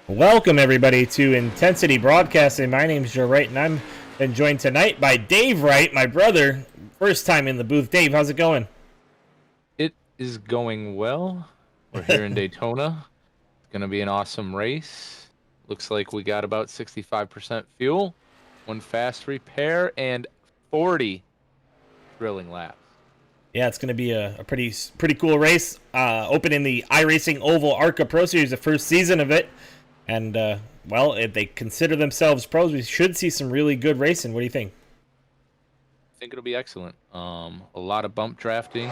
Welcome, everybody, to Intensity Broadcasting. My name is Joe Wright, and I'm been joined tonight by Dave Wright, my brother. First time in the booth. Dave, how's it going? It is going well. We're here in Daytona. It's going to be an awesome race. Looks like we got about 65% fuel, one fast repair, and 40 thrilling laps. Yeah, it's going to be a pretty cool race. Opening the iRacing Oval Arca Pro Series, the first season of it. And, well, if they consider themselves pros, we should see some really good racing. What do you think? I think it'll be excellent. A lot of bump drafting.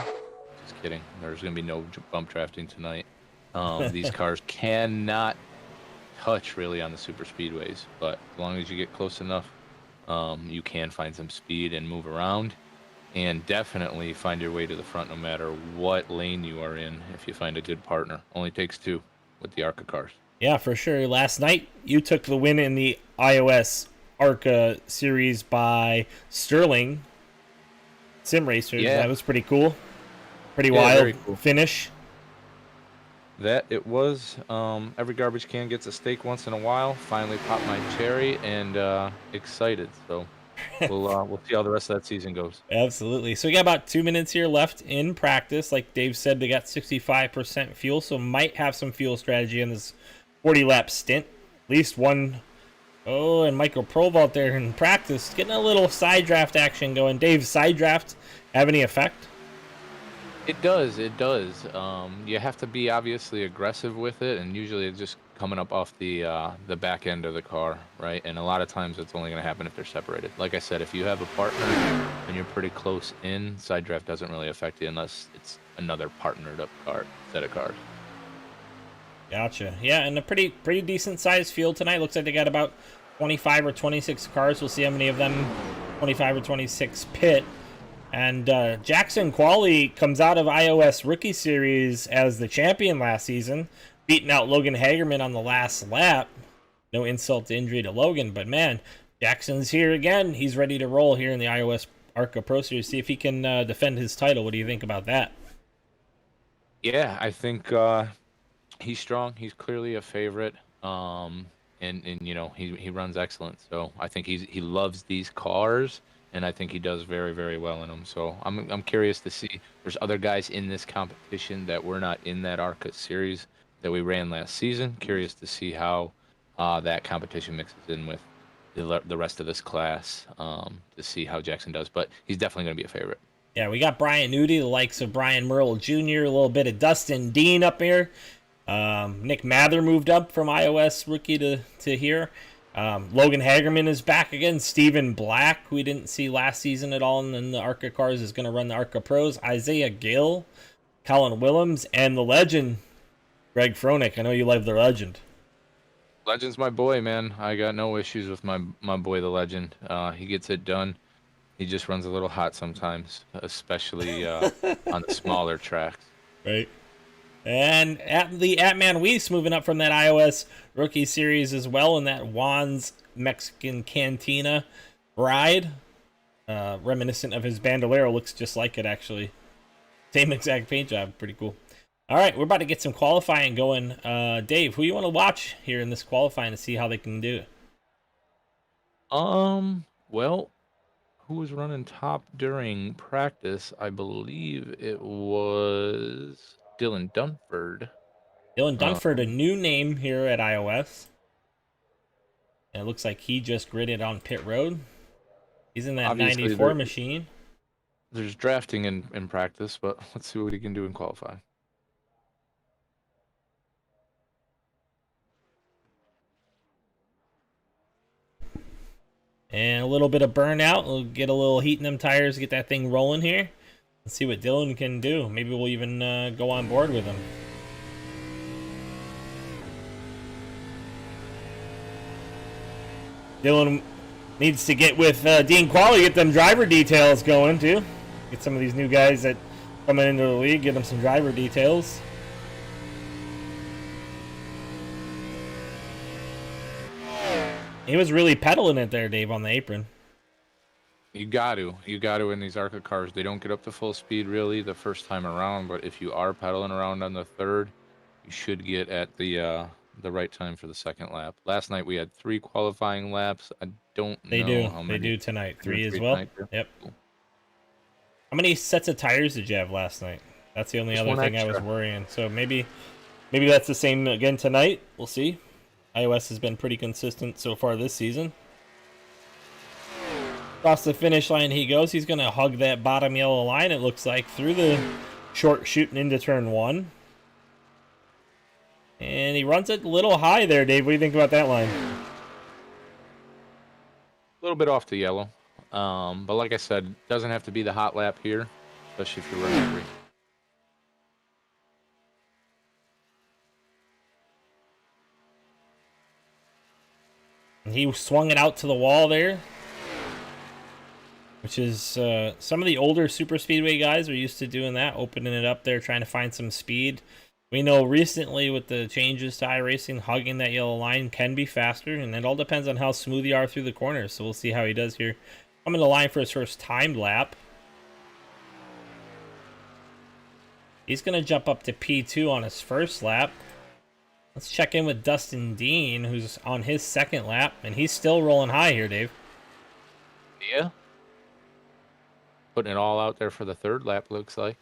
Just kidding. There's going to be no bump drafting tonight. These cars cannot touch really on the super speedways, but as long as you get close enough, you can find some speed and move around, and definitely find your way to the front no matter what lane you are in if you find a good partner. Only takes two with the Arca cars. Yeah, for sure. Last night, you took the win in the iOS Arca series by Sterling Sim Racers. Yeah. That was pretty cool. Pretty wild very cool. finish. that it was. Every garbage can gets a steak once in a while. Finally popped my cherry and excited. So we'll see how the rest of that season goes. Absolutely. So we got about 2 minutes here left in practice. Like Dave said, they got 65% fuel, so might have some fuel strategy in this 40-lap stint. At least one. Oh, and Michael Prove out there in practice, getting a little side draft action going. Dave, side draft have any effect? It does. It does. You have to be obviously aggressive with it, and usually it's just coming up off the back end of the car, right? And a lot of times it's only going to happen if they're separated. Like I said, if you have a partner and you're pretty close in, side draft doesn't really affect you unless it's another partnered up car set of cars. Gotcha. Yeah, and a pretty decent sized field tonight. Looks like they got about 25 or 26 cars. We'll see how many of them 25 or 26 pit. And Jackson Qualley comes out of iOS Rookie Series as the champion last season, beating out Logan Hagerman on the last lap. No insult to injury to Logan, but man, Jackson's here again. He's ready to roll here in the iOS Arca Pro Series. See if he can defend his title. What do you think about that? Yeah, I think he's strong. He's clearly a favorite. And you know he runs excellent. So I think he loves these cars. And I think he does very, very well in them. So I'm curious to see. There's other guys in this competition that were not in that Arca series that we ran last season. Curious to see how that competition mixes in with the rest of this class to see how Jackson does. But he's definitely going to be a favorite. Yeah, we got Brian Nudie, the likes of Brian Merle Jr., a little bit of Dustin Dean up here. Nick Mather moved up from iOS rookie to here. Logan Hagerman is back again. Steven Black, who we didn't see last season at all in the Arca cars, is going to run the Arca Pros. Isaiah Gill, Colin Willems, and the legend, Greg Froelich. I know you love the legend. Legend's my boy, man. I got no issues with my boy, the legend. He gets it done. He just runs a little hot sometimes, especially on the smaller tracks. Right. And Atman Weiss moving up from that iOS Rookie Series as well in that Juan's Mexican Cantina ride. Reminiscent of his Bandolero. Looks just like it, actually. Same exact paint job. Pretty cool. All right, we're about to get some qualifying going. Dave, who you want to watch here in this qualifying to see how they can do? Well, who was running top during practice? I believe it was Dylan Dunford. Dylan Dunford, a new name here at iOS. And it looks like he just gridded on pit road. He's in that Obviously, 94 machine. There's drafting in practice, but let's see what he can do in qualifying. And a little bit of burnout. We'll get a little heat in them tires, get that thing rolling here. Let's see what Dylan can do. Maybe we'll even go on board with him. Dylan needs to get with Dean Qualley, get them driver details going too. Get some of these new guys that coming into the league, get them some driver details. He was really pedaling it there, Dave, on the apron. You got to in these Arca cars. They don't get up to full speed really the first time around, but if you are pedaling around on the third, you should get at the right time for the second lap. Last night we had 3 qualifying laps. I don't know how many. They do tonight. 3 as three well. tonight, too? Yep. How many sets of tires did you have last night? That's the only Just other one thing I was extra. worrying. So maybe that's the same again tonight. We'll see. iOS has been pretty consistent so far this season. Across the finish line he goes. He's going to hug that bottom yellow line, it looks like, through the short shooting into turn 1. And he runs it a little high there, Dave. What do you think about that line? A little bit off the yellow. But like I said, doesn't have to be the hot lap here, especially if you're running 3. And he swung it out to the wall there, which is some of the older super speedway guys are used to doing that, opening it up there, trying to find some speed. We know recently with the changes to iRacing, hugging that yellow line can be faster, and it all depends on how smooth you are through the corners. So we'll see how he does here. I'm in the line for his first timed lap. He's going to jump up to P2 on his first lap. Let's check in with Dustin Dean, who's on his second lap, and he's still rolling high here, Dave. Yeah. Putting it all out there for the third lap, looks like.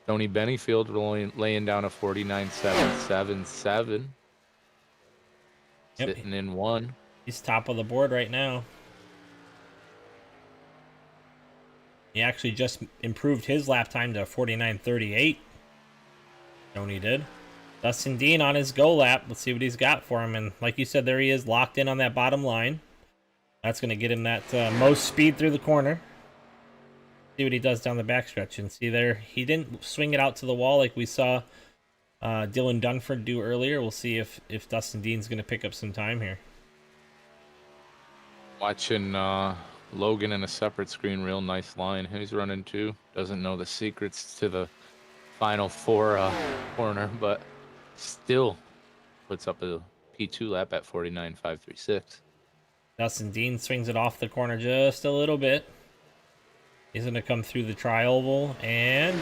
Tony Bennyfield laying down a 49.777. Yep. Sitting in one. He's top of the board right now. He actually just improved his lap time to 49.38. Tony did. Dustin Dean on his go lap. Let's see what he's got for him. And like you said, there he is, locked in on that bottom line. That's going to get him that most speed through the corner. See what he does down the backstretch. And see there, he didn't swing it out to the wall like we saw Dylan Dunford do earlier. We'll see if Dustin Dean's going to pick up some time here. Watching Logan in a separate screen, real nice line. He's running too. Doesn't know the secrets to the final four corner, but still puts up a P2 lap at 49.536. Dustin Dean swings it off the corner just a little bit. He's going to come through the tri-oval, and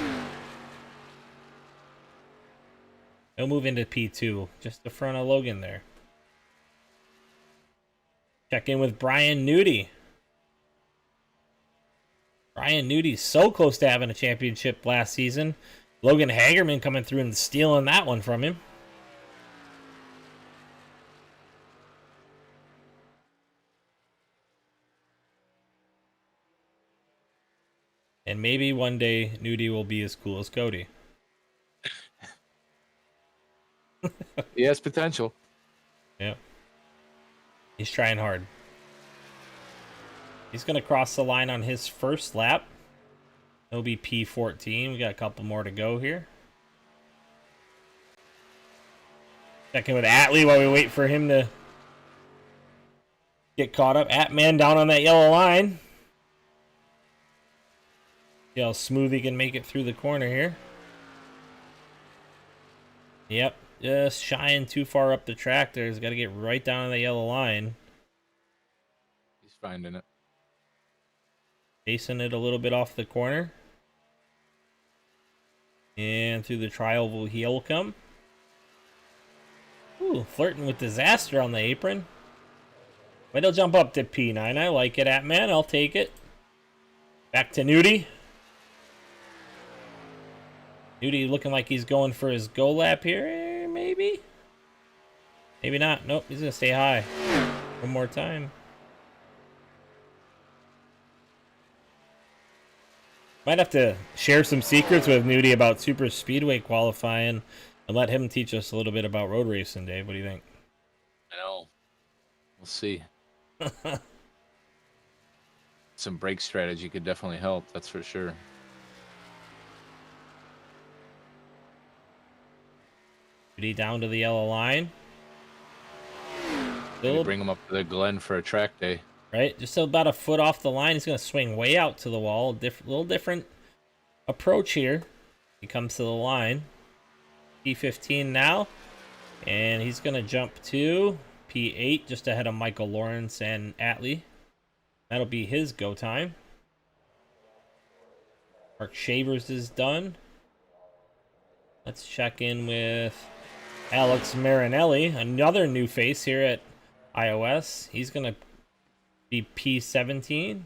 he'll move into P2, just the front of Logan there. Check in with Brian Nudie. Brian Nudie's so close to having a championship last season. Logan Hagerman coming through and stealing that one from him. And maybe one day Nudie will be as cool as Cody. He has potential. Yeah. He's trying hard. He's going to cross the line on his first lap. It'll be P14. We got a couple more to go here. Checking with Atlee while we wait for him to get caught up. Atman down on that yellow line. See how smooth he can make it through the corner here. Yep, just shying too far up the track there. He's got to get right down on the yellow line. He's finding it. Chasing it a little bit off the corner. And through the tri-oval he'll come. Ooh, flirting with disaster on the apron. But he'll jump up to P9. I like it, Atman. I'll take it. Back to Nudie. Nudie looking like he's going for his go lap here. Maybe? Maybe not. Nope, he's going to stay high. One more time. Might have to share some secrets with Nudie about super speedway qualifying and let him teach us a little bit about road racing, Dave. What do you think? I know. We'll see. Some brake strategy could definitely help, that's for sure. Nudie down to the yellow line. Maybe bring him up to the Glen for a track day. Right, just about a foot off the line. He's going to swing way out to the wall. Little different approach here. He comes to the line. P15 now. And he's going to jump to P8, just ahead of Michael Lawrence and Atlee. That'll be his go time. Mark Shavers is done. Let's check in with Alex Marinelli, another new face here at iOS. He's going to be P17.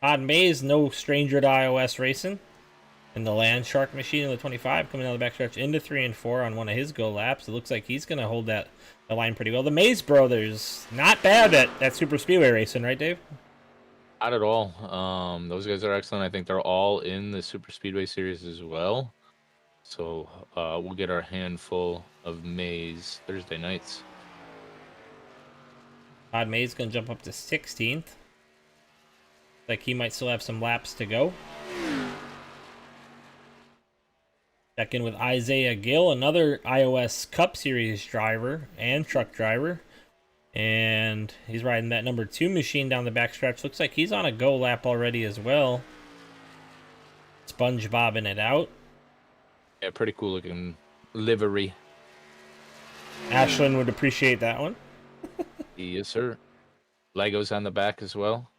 Todd Mays, no stranger to iOS racing. And the Land Shark machine in the 25 coming down the backstretch into 3 and 4 on one of his go laps. It looks like he's going to hold the line pretty well. The Mays brothers, not bad at super speedway racing, right, Dave? Not at all. Those guys are excellent. I think they're all in the super speedway series as well. So we'll get our handful of Mays Thursday nights. Todd Mays going to jump up to 16th. Like he might still have some laps to go. Check in with Isaiah Gill, another iOS Cup Series driver and truck driver. And he's riding that number 2 machine down the backstretch. Looks like he's on a go lap already as well. SpongeBobbing it out. Yeah, pretty cool looking livery. Ashlyn would appreciate that one. Yes, sir. Legos on the back as well.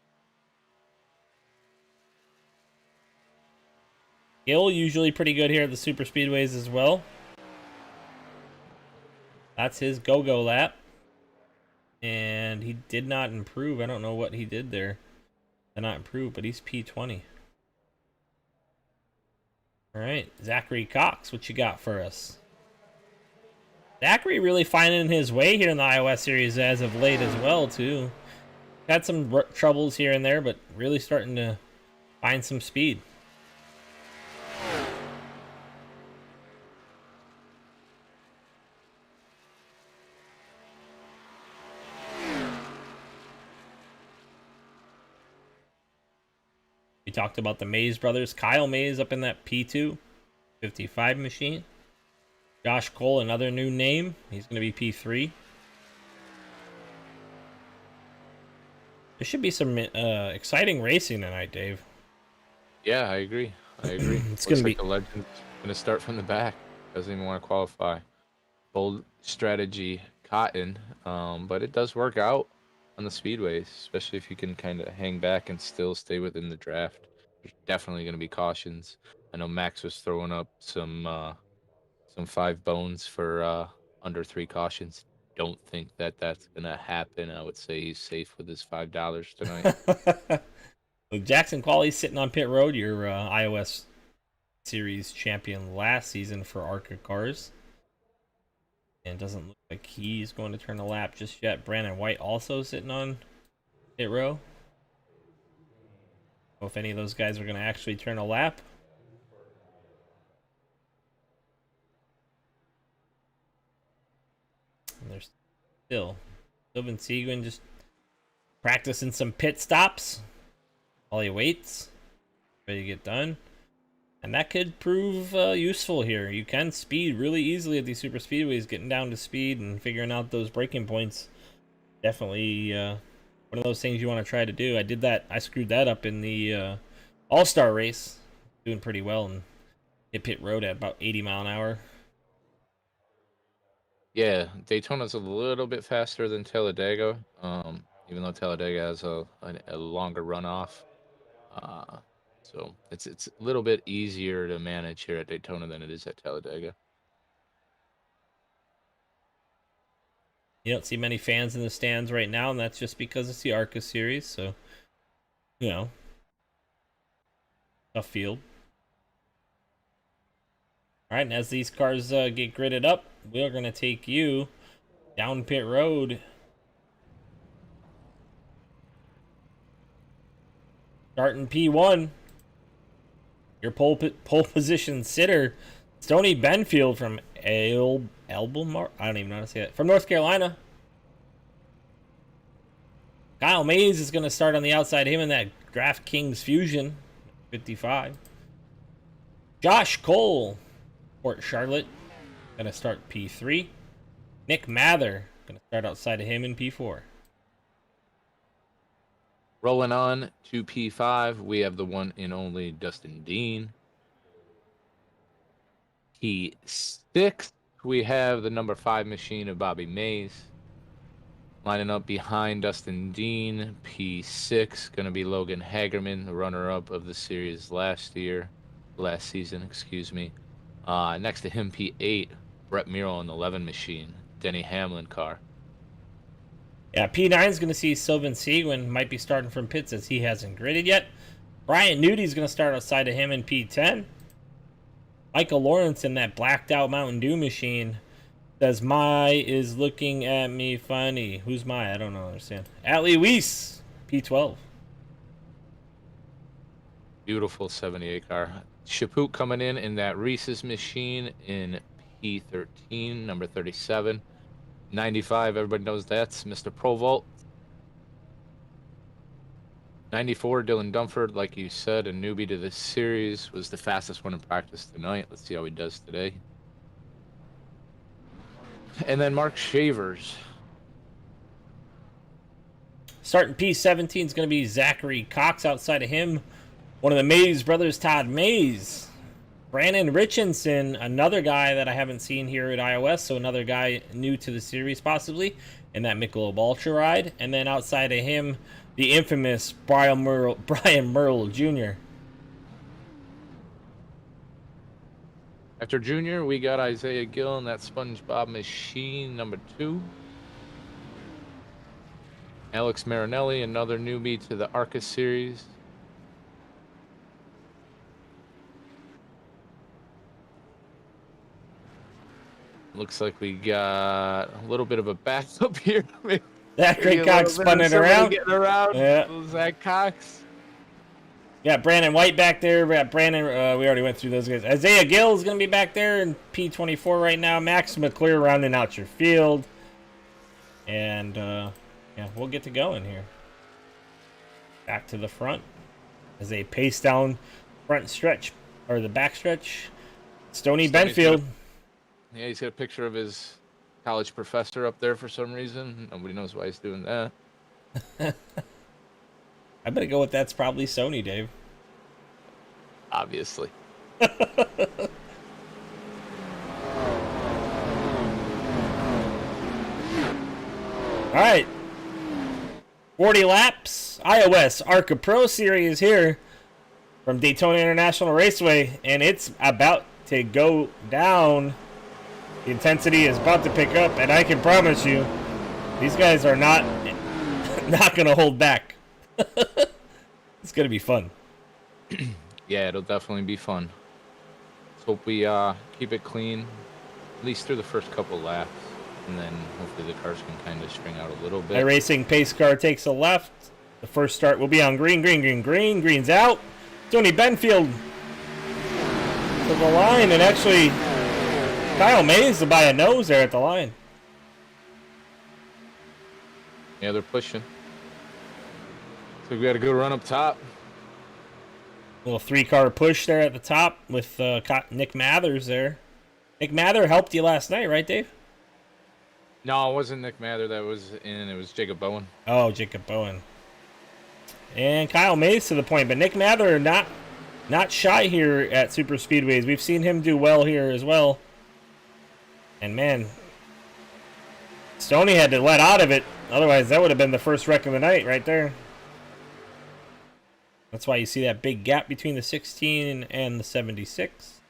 Gill usually pretty good here at the super speedways as well. That's his go-go lap. And he did not improve. I don't know what he did there to not improve, but he's P20. All right, Zachary Cox, what you got for us? Zachary really finding his way here in the iOS series as of late as well, too. Had some troubles here and there, but really starting to find some speed. We talked about the Mays brothers. Kyle Mays up in that P2 55 machine. Josh Cole, another new name. He's going to be P3. There should be some exciting racing tonight, Dave. Yeah, I agree. It's going to be the legend's going to start from the back. Doesn't even want to qualify. Bold strategy, Cotton, but it does work out on the speedways, especially if you can kind of hang back and still stay within the draft. There's definitely going to be cautions. I know Max was throwing up some 5 bones for under 3 cautions. Don't think that that's going to happen. I would say he's safe with his $5 tonight. Jackson Qualley's sitting on pit road, your iOS series champion last season for Arca cars. And doesn't look like he's going to turn a lap just yet. Brandon White also sitting on pit row. Know if any of those guys are going to actually turn a lap. And there's still Sylvan Seguin just practicing some pit stops while he waits, ready to get done. And that could prove useful here. You can speed really easily at these super speedways, getting down to speed and figuring out those braking points. Definitely one of those things you want to try to do. I did that. I screwed that up in the All-Star race. Doing pretty well and hit pit road at about 80 mile an hour. Yeah, Daytona's a little bit faster than Talladega, even though Talladega has a longer runoff. So it's a little bit easier to manage here at Daytona than it is at Talladega. You don't see many fans in the stands right now, and that's just because it's the Arca series, so, you know, tough field. All right, and as these cars get gridded up, we're going to take you down pit road. Starting P1. Your pole position sitter, Stoney Benfield from Albemarle. I don't even know how to say that. From North Carolina. Kyle Mays is going to start on the outside of him in that DraftKings Fusion 55. Josh Cole, Port Charlotte, going to start P3. Nick Mather going to start outside of him in P4. Rolling on to P5, we have the one and only Dustin Dean. P6, we have the number 5 machine of Bobby Mays. Lining up behind Dustin Dean, P6, going to be Logan Hagerman, the runner-up of the series last season, excuse me. Next to him, P8, Brett Muro on the 11 machine, Denny Hamlin car. Yeah, P9 is going to see Sylvan Seguin, might be starting from pits as he hasn't gridded yet. Brian Nudi's going to start outside of him in P10. Michael Lawrence in that blacked out Mountain Dew machine says, "My is looking at me funny." Who's my? I don't know. Understand. Atlee Weiss, P12. Beautiful 78 car. Chaput coming in that Reese's machine in P13, number 37. 95, everybody knows that's Mr. Provolt. 94, Dylan Dunford, like you said, a newbie to this series, was the fastest one in practice tonight. Let's see how he does today. And then Mark Shavers. Starting P17 is going to be Zachary Cox. Outside of him, one of the Mays brothers, Todd Mays. Brandon Richardson, another guy that I haven't seen here at iOS, so another guy new to the series possibly, in that Michelob Ultra ride. And then outside of him, the infamous Brian Merle Jr. After Junior, we got Isaiah Gill in that SpongeBob machine number 2. Alex Marinelli, another newbie to the Arca series. Looks like we got a little bit of a backup here. That great Cox spinning around. Getting around. Yeah. Zach Cox. Got Brandon White back there. We got Brandon. We already went through those guys. Isaiah Gill is going to be back there in P24 right now. Max McClure rounding out your field. And, yeah, we'll get to going here. Back to the front as they pace down front stretch, or the back stretch. Stoney Benfield. Yeah, he's got a picture of his college professor up there for some reason. Nobody knows why he's doing that. I'm going to go with that's probably Sony, Dave. Obviously. All right. 40 laps. iOS Arca Pro Series here from Daytona International Raceway, and it's about to go down. The intensity is about to pick up, and I can promise you, these guys are not going to hold back. It's going to be fun. Yeah, it'll definitely be fun. Let's hope we keep it clean, at least through the first couple laps, and then hopefully the cars can kind of string out a little bit. iRacing pace car takes a left. The first start will be on green. Green's out. Tony Benfield to the line, and actually Kyle Mays will buy a nose there at the line. Yeah, they're pushing. So we got a good run up top. Little 3-car push there at the top with Nick Mathers there. Nick Mather helped you last night, right, Dave? No, it wasn't Nick Mather that was in. It was Jacob Bowen. Oh, Jacob Bowen. And Kyle Mays to the point, but Nick Mather not shy here at Super Speedways. We've seen him do well here as well. And man, Stoney had to let out of it. Otherwise, that would have been the first wreck of the night right there. That's why you see that big gap between the 16 and the 76.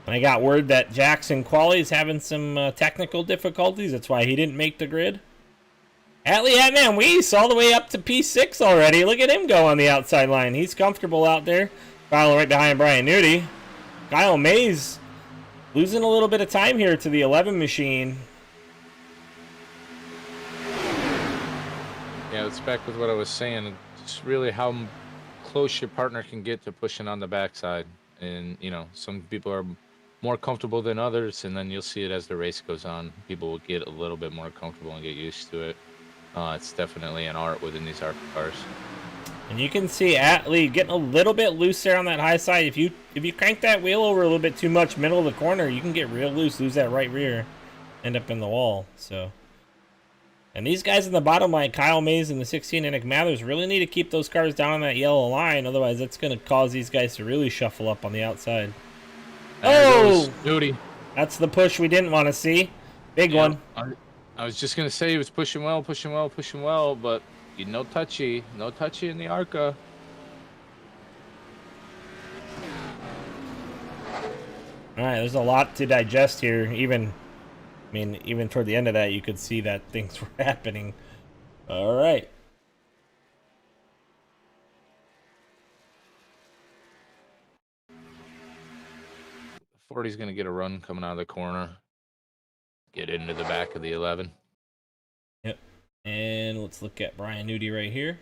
And I got word that Jackson Qualley is having some technical difficulties. That's why he didn't make the grid. Atlee Hatman Weiss all the way up to P6 already. Look at him go on the outside line. He's comfortable out there. Following right behind Brian Nudie. Kyle Mays losing a little bit of time here to the 11 machine. Yeah, it's back with what I was saying. It's really how close your partner can get to pushing on the backside. And, you know, some people are more comfortable than others, and then you'll see it as the race goes on. People will get a little bit more comfortable and get used to it. It's definitely an art within these Arca cars. And you can see Atlee getting a little bit loose there on that high side. If you crank that wheel over a little bit too much, middle of the corner, you can get real loose, lose that right rear, end up in the wall. So, and these guys in the bottom line, Kyle Mays and the 16 and Nick Mathers, really need to keep those cars down on that yellow line. Otherwise, that's going to cause these guys to really shuffle up on the outside. Oh, Nudie. That's the push we didn't want to see. Big one. I was just going to say he was pushing well, but no touchy in the Arca. All right, there's a lot to digest here. Even toward the end of that, you could see that things were happening. All right. The 40's going to get a run coming out of the corner. Get into the back of the 11. Yep. And let's look at Brian Nudie right here.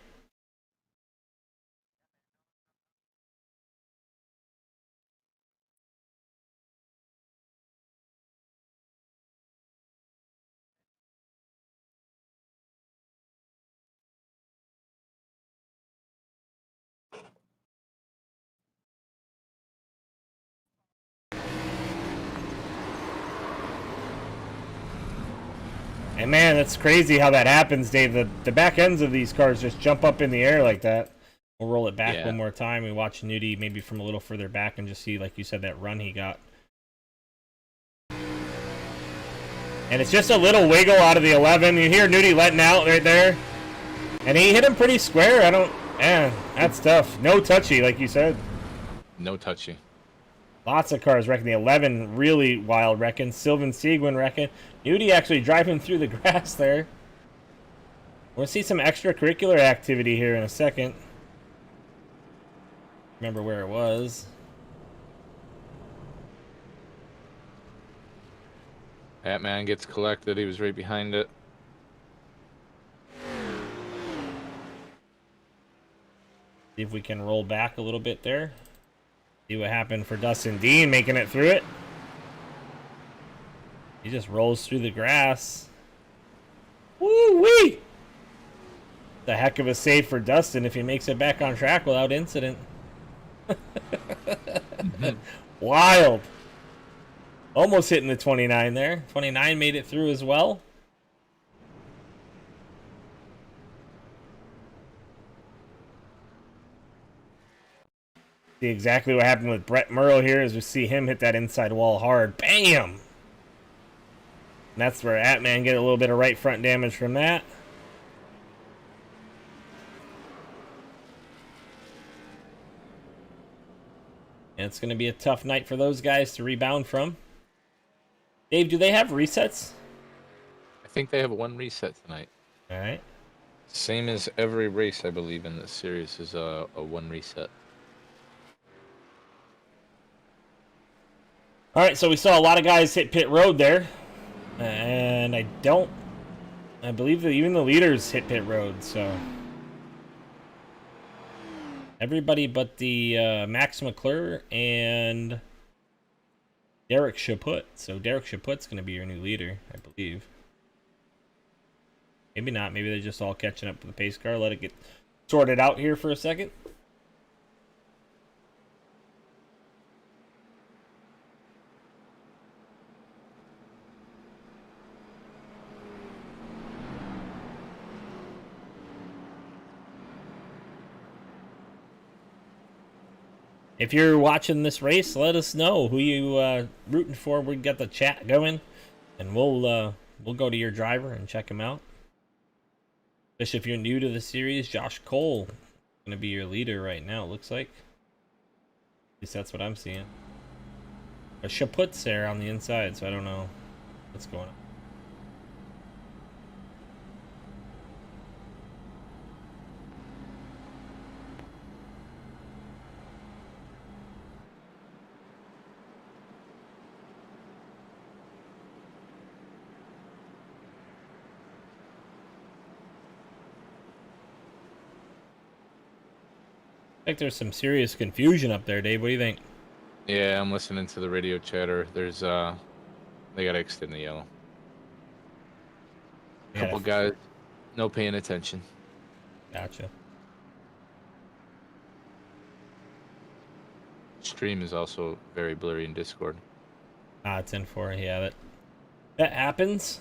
And man, that's crazy how that happens, Dave. The back ends of these cars just jump up in the air like that. We'll roll it back Yeah. one more time. We watch Nudie maybe from a little further back and just see, like you said, that run he got. And it's just a little wiggle out of the 11. You hear Nudie letting out right there. And he hit him pretty square. Man, that's tough. No touchy, like you said. No touchy. Lots of cars wrecking. The 11 really wild wrecking. Sylvan Seguin wrecking. Nudie actually driving through the grass there. We'll see some extracurricular activity here in a second. Remember where it was. Batman gets collected. He was right behind it. See if we can roll back a little bit there. See what happened for Dustin Dean making it through it. He just rolls through the grass. Woo-wee! The heck of a save for Dustin if he makes it back on track without incident. Wild. Almost hitting the 29 there. 29 made it through as well. See exactly what happened with Brett Murrow here as we see him hit that inside wall hard. Bam! And that's where Atman get a little bit of right front damage from that. And it's going to be a tough night for those guys to rebound from. Dave, do they have resets? I think they have one reset tonight. All right. Same as every race, I believe, in this series is a one reset. All right, so we saw a lot of guys hit pit road there. And I believe that even the leaders hit pit road, so. Everybody but the Max McClure and Derek Chaput. So Derek Chaput's going to be your new leader, I believe. Maybe not. Maybe they're just all catching up to the pace car. Let it get sorted out here for a second. If you're watching this race, let us know who you rooting for. We got the chat going, and we'll go to your driver and check him out. Especially if you're new to the series, Josh Cole is going to be your leader right now. It looks like. At least that's what I'm seeing. A Chaput's there on the inside, so I don't know what's going on. I think there's some serious confusion up there, Dave. What do you think? Yeah, I'm listening to the radio chatter. There's they got X'd in the yellow. Couple guys, no paying attention. Gotcha. Stream is also very blurry in Discord. Ah, it's in for it. Yeah, that happens.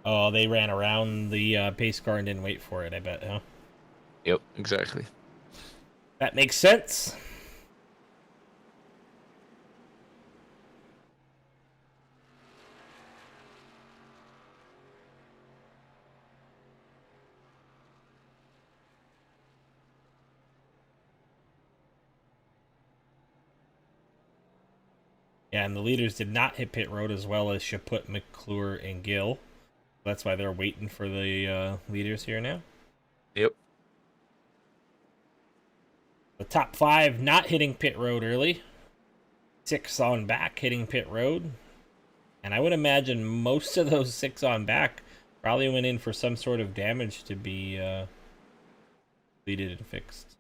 Oh, they ran around the pace car and didn't wait for it, I bet, huh? Yep, exactly. That makes sense. Yeah, and the leaders did not hit pit road as well as Chaput, McClure, and Gill. That's why they're waiting for the leaders here now. Yep. The top 5 not hitting pit road early. 6 on back hitting pit road. And I would imagine most of those 6 on back probably went in for some sort of damage to be completed and fixed.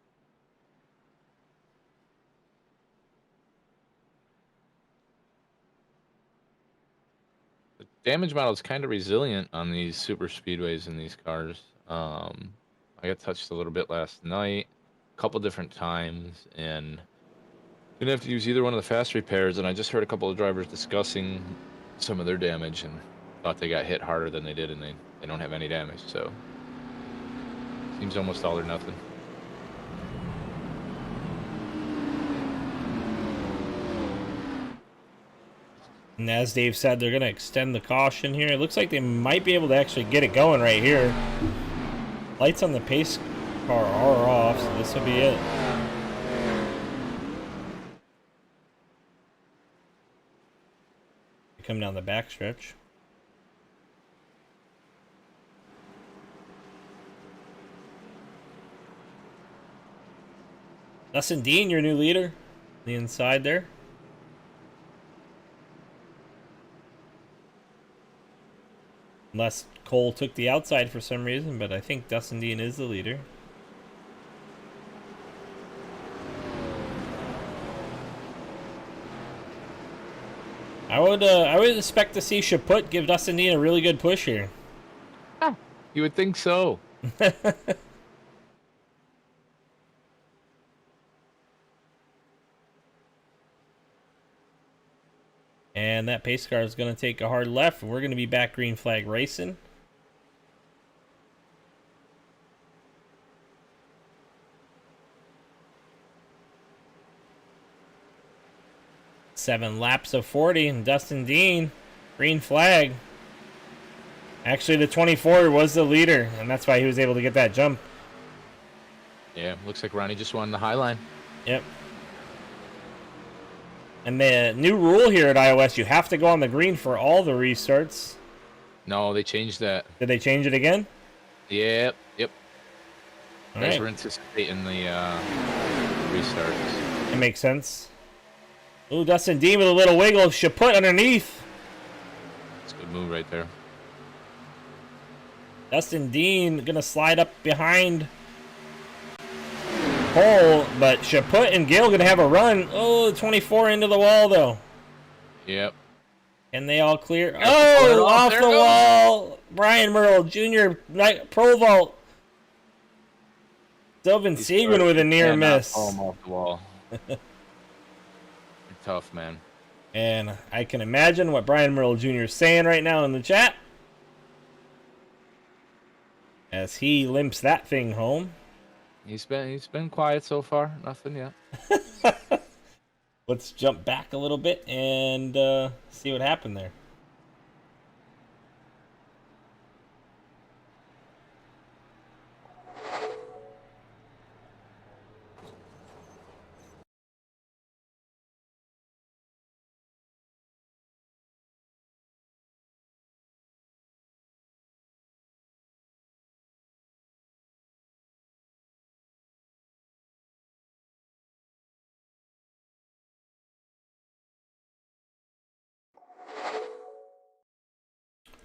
damage model is kind of resilient on these super speedways in these cars. I got touched a little bit last night, a couple different times, and didn't have to use either one of the fast repairs. And I just heard a couple of drivers discussing some of their damage and thought they got hit harder than they did, and they don't have any damage. So seems almost all or nothing. And as Dave said, they're going to extend the caution here. It looks like they might be able to actually get it going right here. Lights on the pace car are off, so this will be it. Come down the backstretch. Dustin Dean, your new leader. On the inside there. Unless Cole took the outside for some reason, but I think Dustin Dean is the leader. I would expect to see Chaput give Dustin Dean a really good push here. You would think so. And that pace car is going to take a hard left. We're going to be back green flag racing. Seven laps of 40, and Dustin Dean, green flag. Actually, the 24 was the leader, and that's why he was able to get that jump. Yeah, looks like Ronnie just won the high line. Yep. And the new rule here at iOS, you have to go on the green for all the restarts. No, they changed that. Did they change it again? Yep. All Guys right. were anticipating the restarts. It makes sense. Ooh, Dustin Dean with a little wiggle. Chaput underneath. It's a good move right there. Dustin Dean gonna slide up behind Cole, but Chaput and Gale gonna have a run. Oh, 24 into the wall though. Yep. And they all clear. Oh, off the wall. Brian Merle Jr. Pro Vault. Sylvan Seguin with a near miss. Pull him off the wall. Tough, man. And I can imagine what Brian Merle Jr. is saying right now in the chat. As he limps that thing home. He's been quiet so far. Nothing yet. Let's jump back a little bit and see what happened there.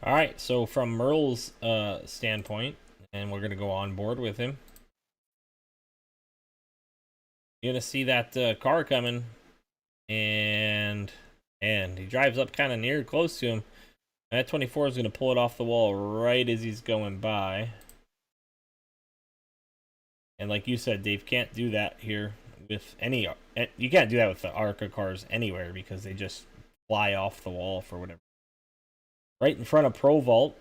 All right, so from Merle's standpoint, and we're going to go on board with him. You're going to see that car coming, and he drives up kind of near, close to him. And that 24 is going to pull it off the wall right as he's going by. And like you said, Dave, can't do that here with any... You can't do that with the Arca cars anywhere because they just fly off the wall for whatever. Right in front of Pro Vault.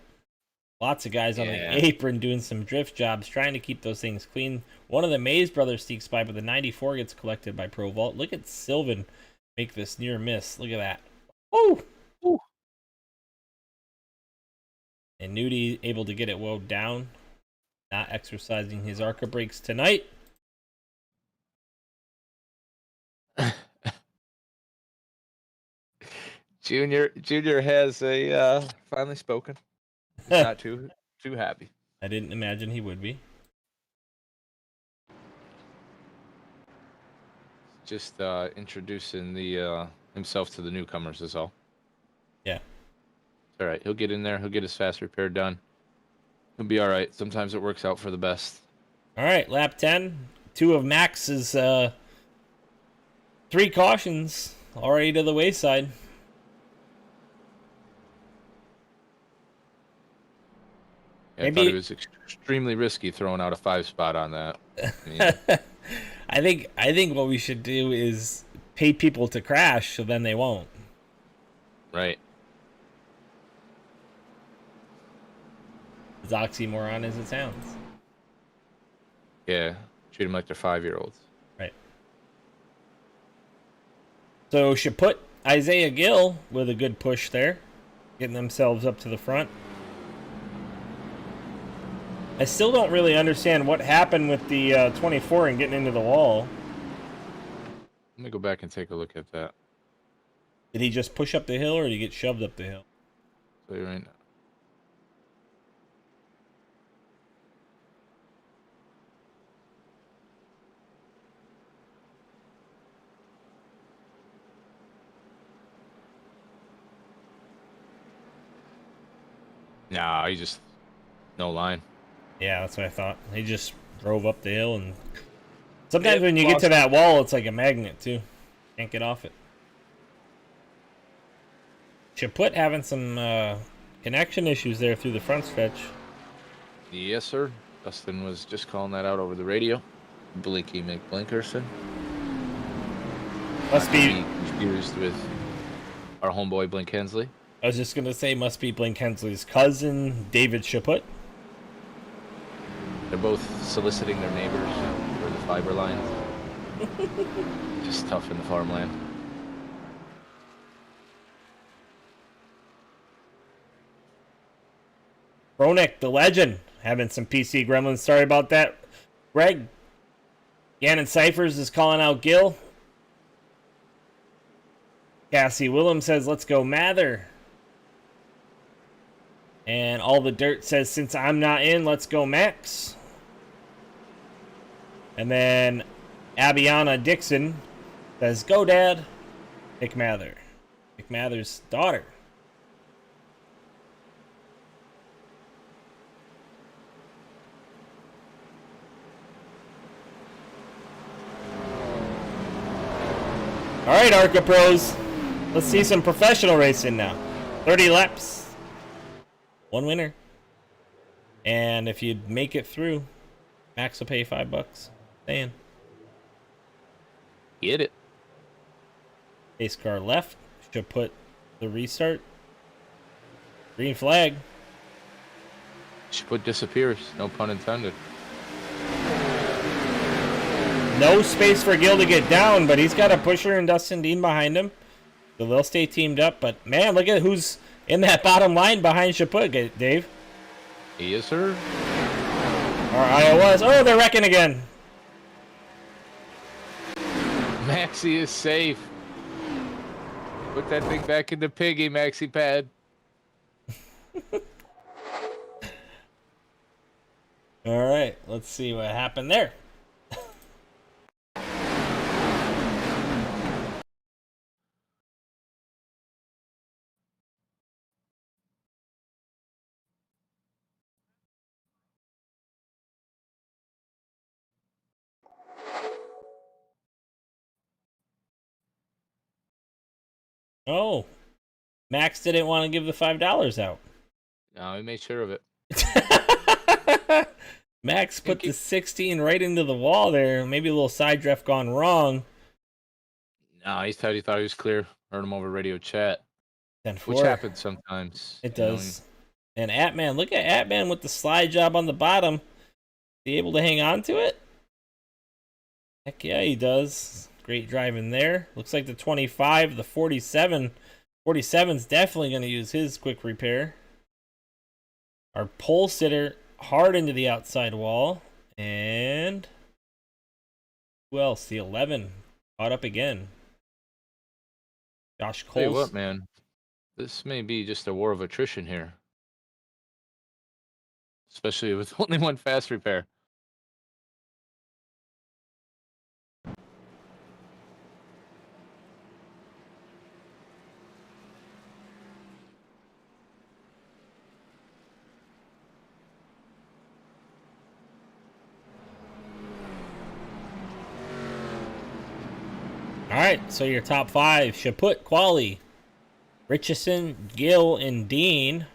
Lots of guys on the apron doing some drift jobs, trying to keep those things clean. One of the Mays brothers sneaks by, but the 94 gets collected by Pro Vault. Look at Sylvan make this near miss. Look at that. Oh! Ooh. And Nudie able to get it wound down. Not exercising his Arca brakes tonight. Junior has a finally spoken. He's not too happy. I didn't imagine he would be. Just introducing the himself to the newcomers is all. Yeah. It's all right. He'll get in there. He'll get his fast repair done. He'll be all right. Sometimes it works out for the best. All right, lap 10. 2 of Max's 3 cautions already to the wayside. Yeah, I thought it Maybe was extremely risky throwing out a 5-spot on that. I mean, I think what we should do is pay people to crash, so then they won't. right. As oxymoron as it sounds. Yeah, treat them like they're 5-year-olds. Right. So should put Isaiah Gill with a good push there, getting themselves up to the front. I still don't really understand what happened with the 24 and getting into the wall. Let me go back and take a look at that. Did he just push up the hill, or did he get shoved up the hill? So right now. Nah, he just no line. Yeah, that's what I thought. He just drove up the hill, and sometimes Yep, when you get lost. to that wall, it's like a magnet too. Can't get off it. Chaput having some connection issues there through the front stretch. Yes, sir. Dustin was just calling that out over the radio. Blinky McBlinkerson. Must Not to be. confused with our homeboy Blink Hensley. I was just gonna say, must be Blink Hensley's cousin, David Chaput. They're both soliciting their neighbors for the fiber lines. Just tough in the farmland. Bronick, the legend, having some PC gremlins. Sorry about that, Greg. Gannon Cyphers is calling out Gill. Cassie Willem says, let's go Mather. And All the Dirt says, since I'm not in, let's go Max. And then Abiana Dixon says, go Dad. Nick Mather. Nick Mather's daughter. All right, Arca Pros. Let's see some professional racing now. 30 laps. One winner. And if you make it through, Max will pay you $5. Staying. Get it. Pace car left. Should put the restart. Green flag. Chaput disappears. No pun intended. No space for Gill to get down, but he's got a pusher and Dustin Dean behind him. So they'll stay teamed up. But man, look at who's in that bottom line behind Chaput, Dave. Yes, sir. Or Iowa's. Oh, they're wrecking again. Maxie is safe. Put that thing back in the piggy, Maxi pad. All right, let's see what happened there. Oh, Max didn't want to give the $5 out. No, we made sure of it. Max put the 16 right into the wall there. Maybe a little side draft gone wrong. No, he thought he was clear. Heard him over radio chat. 10-4. Which happens sometimes. It you know, does. And Atman, look at Atman with the slide job on the bottom. Be able to hang on to it? Heck yeah, he does. Great driving there. Looks like the 25, the 47. 47's definitely going to use his quick repair. Our pole sitter hard into the outside wall. And who else? The 11 caught up again. Josh Tell you Coles. what, man. This may be just a war of attrition here. Especially with only one fast repair. All right, so your top five: Chaput, Quali, Richardson, Gill, and Dean.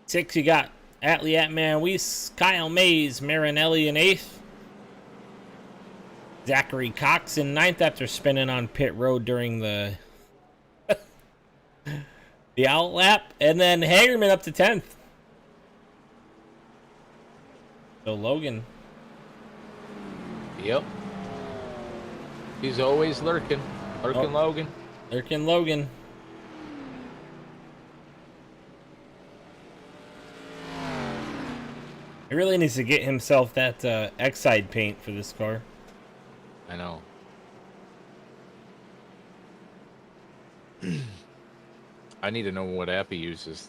6, you got Atlee, Atman, Weiss, Kyle Mays, Marinelli in 8th. Zachary Cox in 9th after spinning on pit road during the out lap. And then Hagerman up to 10th. So Logan. Yep. He's always lurking. Logan. Lurking Logan. He really needs to get himself that X-Side paint for this car. I know. I need to know what app he uses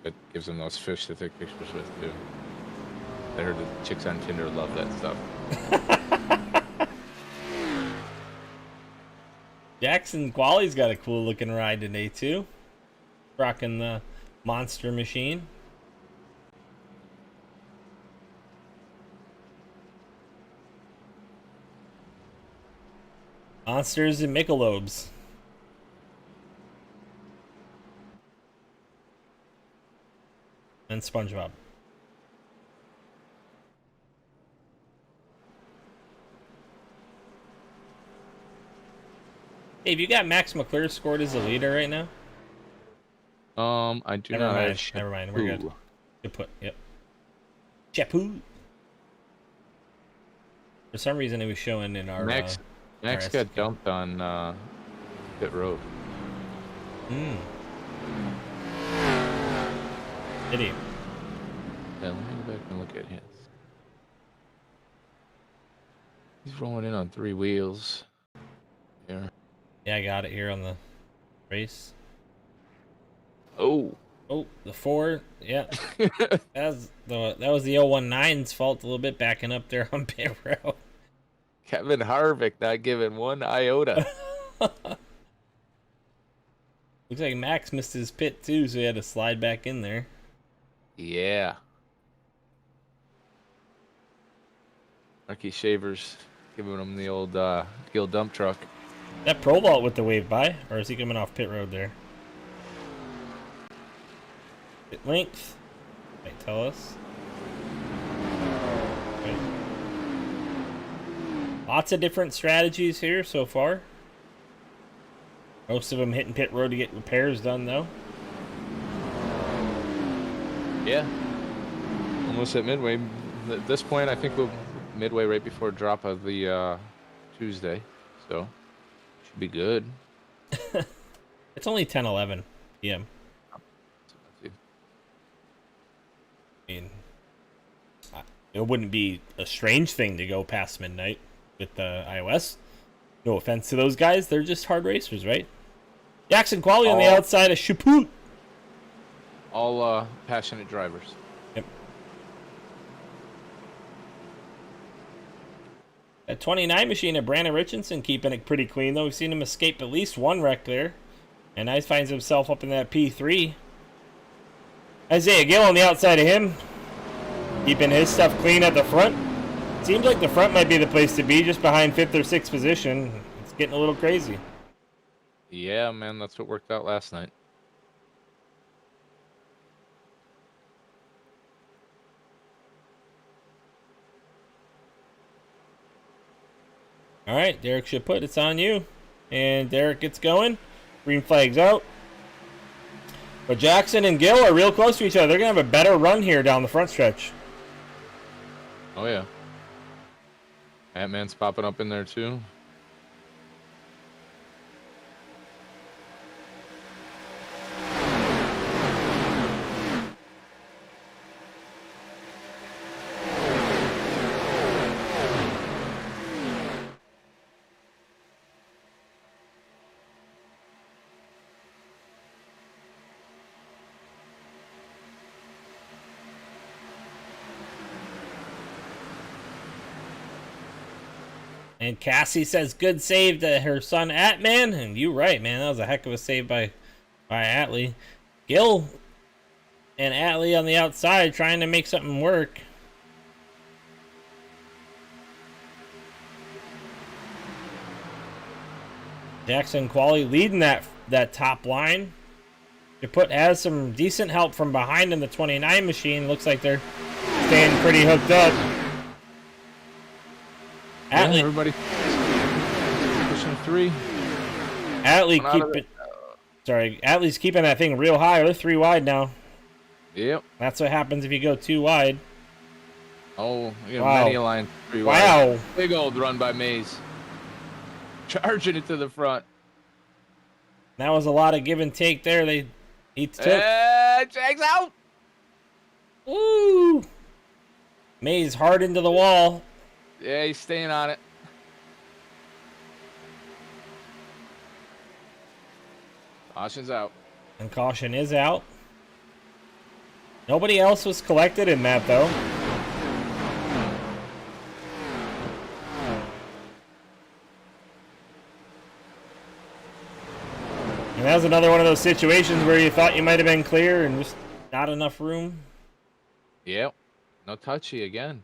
that gives him those fish to take pictures with, too. I heard the chicks on Tinder love that stuff. Jackson Quali's got a cool looking ride today, too. Rocking the monster machine. Monsters and Michelobes. And SpongeBob. Hey, have you got Max McClure scored as a leader right now? I do not. Never mind. We're good. Good put. Yep. Chapu. For some reason, it was showing in our. Max got dumped on pit road. Did he? Yeah, let me go back and look at his. He's rolling in on 3 wheels. Here. Yeah, I got it here on the race. Oh, the 4. Yeah. that was the 019's fault a little bit, backing up there on pit road. Kevin Harvick not giving 1 iota. Looks like Max missed his pit too, so he had to slide back in there. Yeah. Marky Shavers giving him the old Gill dump truck. That Pro Vault with the wave by, or is he coming off pit road there? Pit length. Might tell us. Okay. Lots of different strategies here so far. Most of them hitting pit road to get repairs done, though. Yeah. Almost at midway. At this point, I think we're midway right before drop of the Tuesday. So, should be good. It's only 10:11 p.m. I mean, it wouldn't be a strange thing to go past midnight with the iOS. No offense to those guys. They're just hard racers, right? Jackson Qualley on the outside of Chaput. All passionate drivers. Yep. That 29 machine of Brandon Richardson keeping it pretty clean, though. We've seen him escape at least one wreck there. And now he finds himself up in that P3. Isaiah Gill on the outside of him, keeping his stuff clean at the front. Seems like the front might be the place to be, just behind 5th or 6th position. It's getting a little crazy. Yeah, man, that's what worked out last night. All right, Derek Chaput, it's on you. And Derek gets going. Green flag's out. But Jackson and Gill are real close to each other. They're going to have a better run here down the front stretch. Oh, yeah. Ant-Man's popping up in there, too. And Cassie says, good save to her son, Atman. And you're right, man. That was a heck of a save by Atlee. Gill and Atlee on the outside trying to make something work. Jackson Qualley leading that top line. Chaput has some decent help from behind in the 29 machine. Looks like they're staying pretty hooked up. Yeah, everybody pushing 3. Atlee's keeping that thing real high. They're 3 wide now. Yep. That's what happens if you go 2 wide. Oh, Wow. many a line 3 Wow. wide. Big old run by Mays. Charging it to the front. That was a lot of give and take there. He took. Jags out. Woo! Mays hard into the wall. Yeah, he's staying on it. Caution's out. And caution is out. Nobody else was collected in that, though. And that was another one of those situations where you thought you might have been clear and just not enough room. Yep. No touchy again.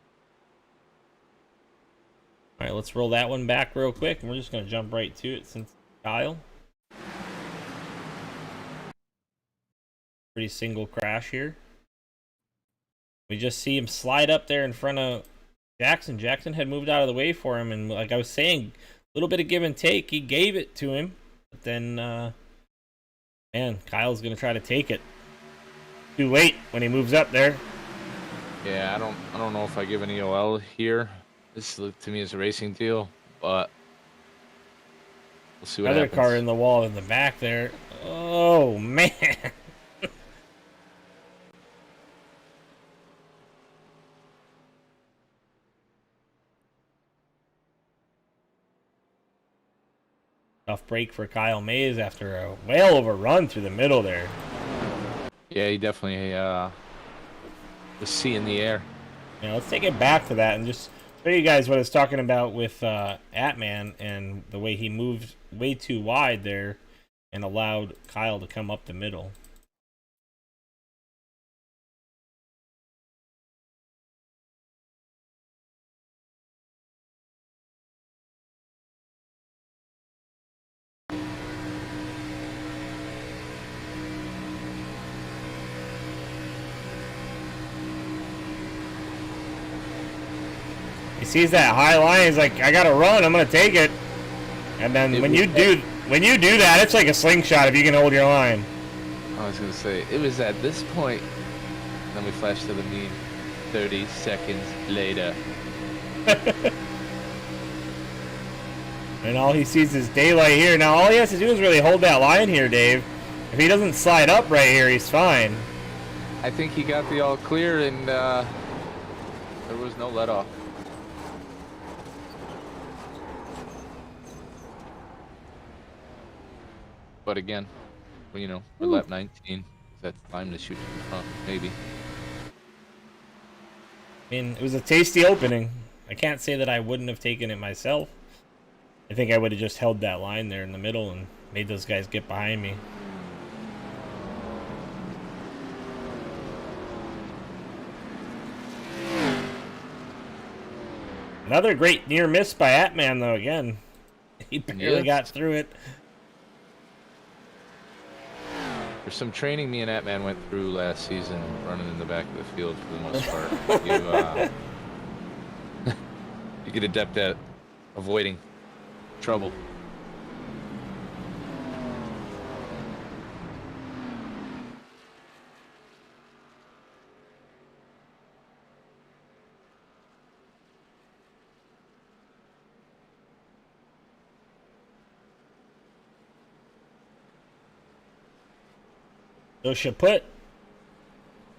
All right, let's roll that one back real quick, and we're just going to jump right to it since Kyle. Pretty single crash here. We just see him slide up there in front of Jackson. Jackson had moved out of the way for him, and like I was saying, a little bit of give and take. He gave it to him, but then, man, Kyle's going to try to take it. Too late when he moves up there. Yeah, I don't know if I give an EOL here. This looked to me as a racing deal, but we'll see what happens. Another car in the wall in the back there. Oh, man. Tough break for Kyle Mays after a whale of a run through the middle there. Yeah, he definitely was seeing the air. Yeah, let's take it back to that and just show you guys what I was talking about with Atman and the way he moved way too wide there and allowed Kyle to come up the middle. He sees that high line. He's like, "I gotta run. I'm gonna take it." And then when you do that, it's like a slingshot if you can hold your line. I was gonna say it was at this point. Then we flash to the mean. 30 seconds later. And all he sees is daylight here. Now all he has to do is really hold that line here, Dave. If he doesn't slide up right here, he's fine. I think he got the all clear and there was no let off. But again, well, you know, for lap 19, that's time to shoot to the front, maybe. I mean, it was a tasty opening. I can't say that I wouldn't have taken it myself. I think I would have just held that line there in the middle and made those guys get behind me. Another great near miss by Atman, though, again. He barely got through it. There's some training me and Atman went through last season, running in the back of the field for the most part. You get adept at avoiding trouble. So Chaput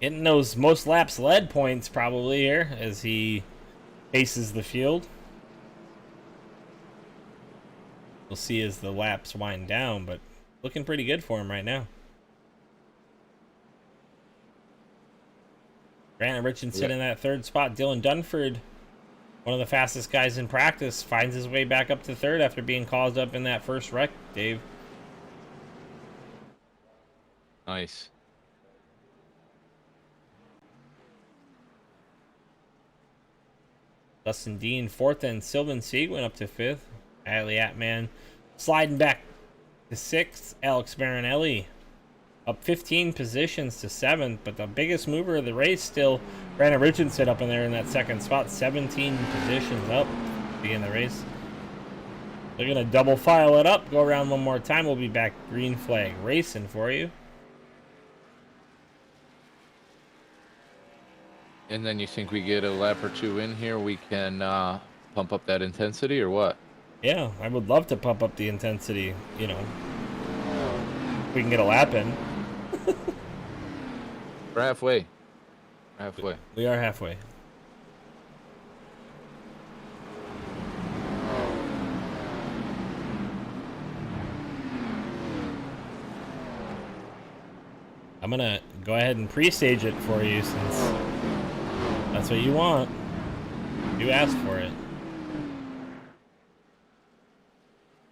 getting those most laps led points probably here as he faces the field. We'll see as the laps wind down, but looking pretty good for him right now. Grant Richardson in that third spot. Dylan Dunford, one of the fastest guys in practice, finds his way back up to third after being caused up in that first wreck, Dave. Nice. Dustin Dean fourth and Sylvan Seguin up to fifth. Adley Atman sliding back to sixth. Alex Marinelli Up 15 positions to 7th, but the biggest mover of the race still, Brandon Richardson up in there in that second spot, 17 positions up to begin the race. They're going to double file it up, go around one more time. We'll be back green flag racing for you. And then you think we get a lap or two in here, we can pump up that intensity or what? Yeah, I would love to pump up the intensity, you know. If we can get a lap in. We're halfway. Halfway. We are halfway. I'm gonna go ahead and pre-stage it for you since that's what you want. You asked for it.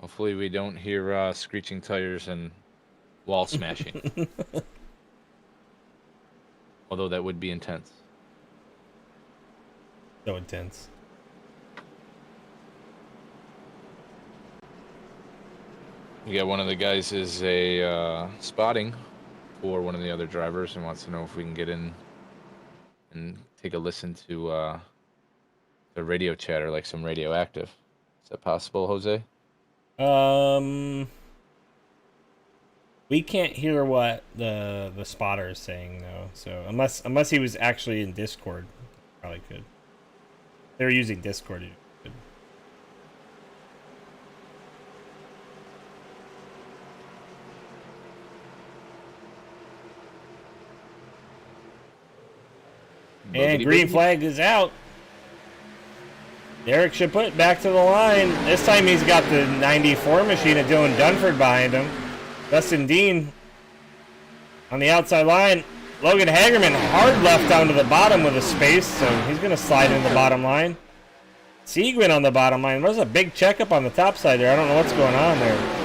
Hopefully we don't hear screeching tires and wall smashing. Although that would be intense. So intense. We got one of the guys is a spotting for one of the other drivers and wants to know if we can get in and take a listen to the radio chatter, like some radioactive. Is that possible, Jose? We can't hear what the spotter is saying though. So unless he was actually in Discord, probably could. They're using Discord. You could. And green flag is out. Derek should put it back to the line. This time he's got the 94 machine of Dylan Dunford behind him. Dustin Dean on the outside line. Logan Hagerman hard left down to the bottom with a space, so he's going to slide in the bottom line. Seguin on the bottom line. There's a big checkup on the top side there. I don't know what's going on there.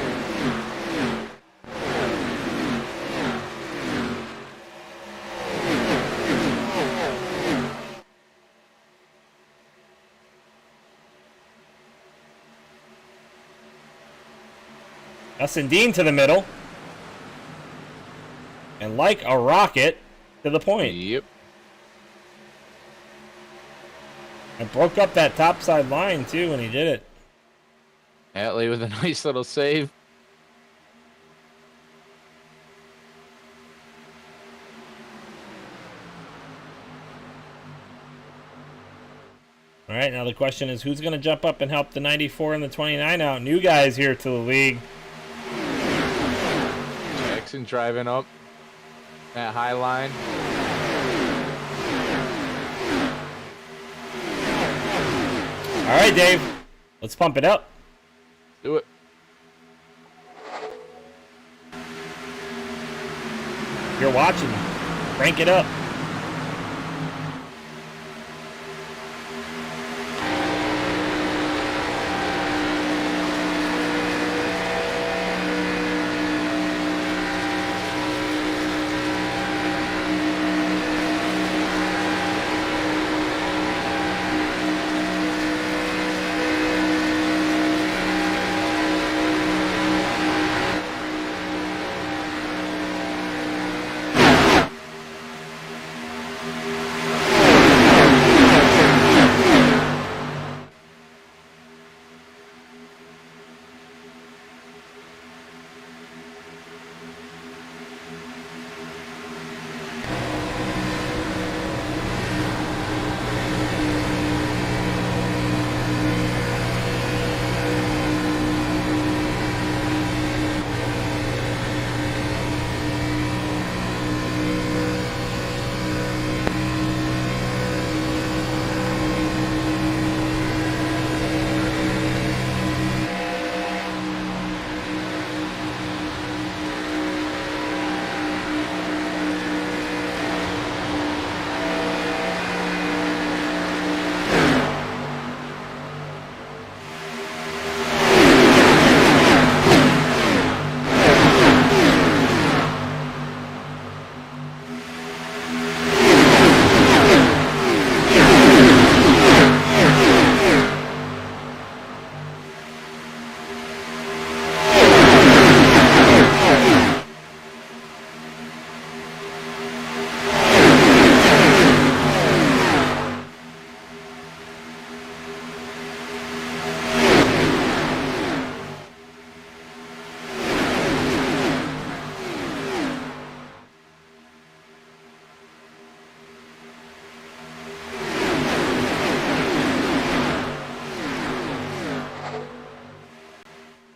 Dustin Dean to the middle. And like a rocket, to the point. Yep. And broke up that topside line, too, when he did it. Atley with a nice little save. All right, now the question is, who's going to jump up and help the 94 and the 29 out? New guys here to the league. Jackson driving up that high line. All right, Dave. Let's pump it up. Do it. You're watching. Crank it up.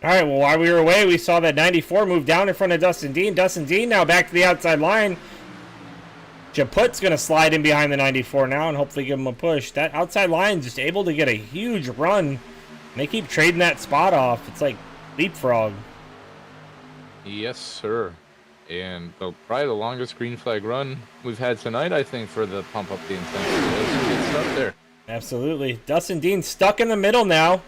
All right, well, while we were away, we saw that 94 move down in front of Dustin Dean. Dustin Dean now back to the outside line. Chaput's going to slide in behind the 94 now and hopefully give him a push. That outside line just able to get a huge run. And they keep trading that spot off. It's like leapfrog. Yes, sir. And probably the longest green flag run we've had tonight, I think, for the pump up the intensity. There's good stuff there. Absolutely. Dustin Dean stuck in the middle now.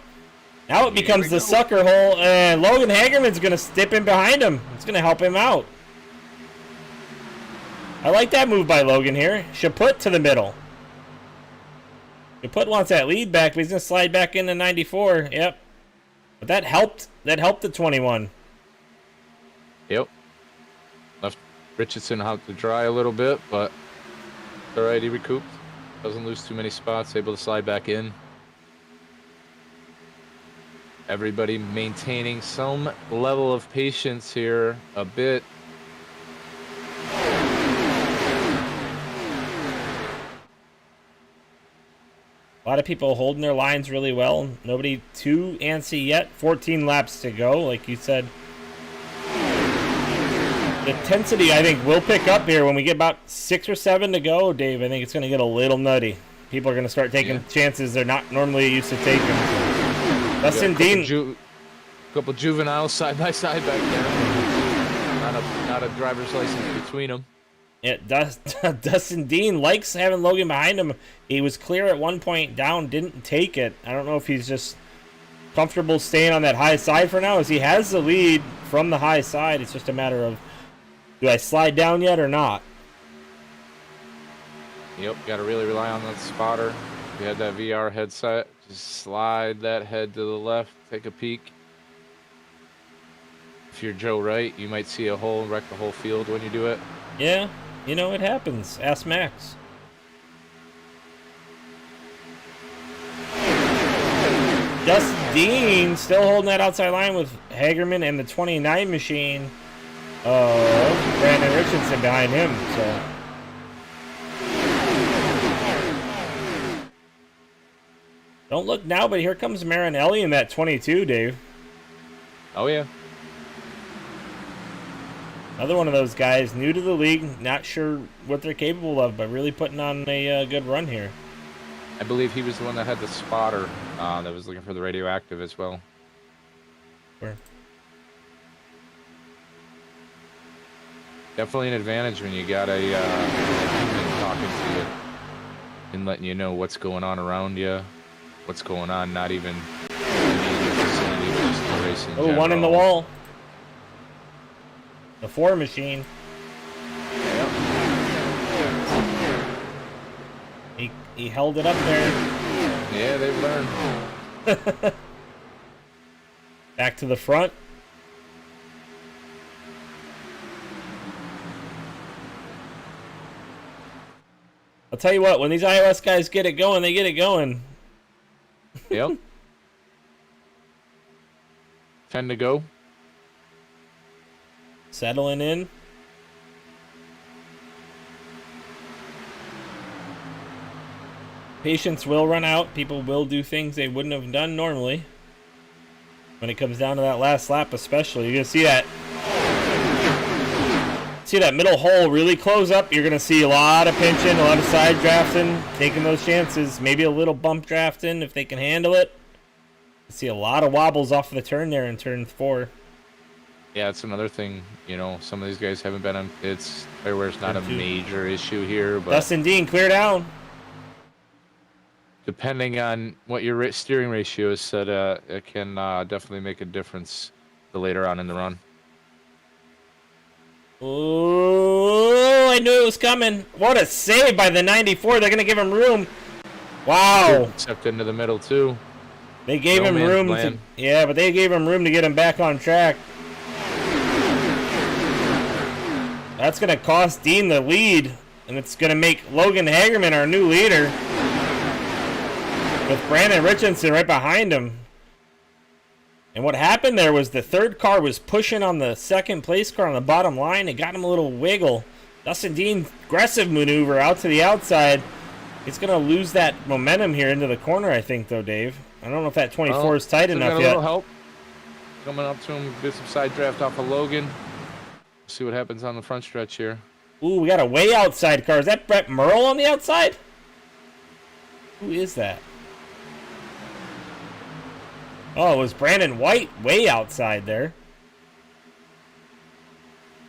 Now it becomes the sucker hole, and Logan Hagerman's going to step in behind him. It's going to help him out. I like that move by Logan here. Chaput to the middle. Chaput wants that lead back, but he's going to slide back into 94. Yep. But that helped. That helped the 21. Yep. Left Richardson out to dry a little bit, but all right, he recouped. Doesn't lose too many spots, able to slide back in. Everybody maintaining some level of patience here a bit. A lot of people holding their lines really well. Nobody too antsy yet. 14 laps to go, like you said. The intensity, I think, will pick up here when we get about 6 or 7 to go, Dave. I think it's going to get a little nutty. People are going to start taking chances they're not normally used to taking. Dustin Dean. Couple juveniles side by side back there. Not a driver's license between them. Yeah, Dustin Dean likes having Logan behind him. He was clear at one point down, didn't take it. I don't know if he's just comfortable staying on that high side for now, as he has the lead from the high side. It's just a matter of, do I slide down yet or not? Yep, got to really rely on that spotter. If you had that VR headset, just slide that head to the left, take a peek. If you're Joe Wright, you might see a hole, wreck the whole field when you do it. Yeah, you know, it happens. Ask Max. Dustin Dean still holding that outside line with Hagerman and the 29 machine of Brandon Richardson behind him. So don't look now, but here comes Marinelli in that 22, Dave. Oh, yeah. Another one of those guys, new to the league, not sure what they're capable of, but really putting on a good run here. I believe he was the one that had the spotter that was looking for the radioactive as well. Where? Definitely an advantage when you got a human talking to you and letting you know what's going on around you, what's going on, not even in the facility, but just the race in Oh, one in the wall. The 4 machine. Yep. He held it up there. Yeah, they've learned. Back to the front. I'll tell you what, when these iOS guys get it going, they get it going. Yep. 10 to go. Settling in. Patience will run out. People will do things they wouldn't have done normally. When it comes down to that last lap especially. You're going to see that middle hole really close up. You're going to see a lot of pinching, a lot of side drafting, taking those chances. Maybe a little bump drafting if they can handle it. See a lot of wobbles off of the turn there in turn 4. Yeah, it's another thing. You know, some of these guys haven't been on pits. Fireware's not a major issue here, but Dustin Dean, clear down. Depending on what your steering ratio is set at, it can definitely make a difference later on in the run. Oh, I knew it was coming. What a save by the 94. They're going to give him room. Wow. Stepped into the middle, too. They gave him room to, yeah, but they gave him room to get him back on track. That's going to cost Dean the lead, and it's going to make Logan Hagerman our new leader, with Brandon Richardson right behind him. And what happened there was the third car was pushing on the second place car on the bottom line. It got him a little wiggle. Dustin Dean, aggressive maneuver out to the outside. He's going to lose that momentum here into the corner, I think, though, Dave. I don't know if that 24 is tight enough yet. Got coming up to him. Get some side draft off of Logan. See what happens on the front stretch here. Ooh, we got a way outside car. Is that Brett Merle on the outside? Who is that? Oh, it was Brandon White way outside there.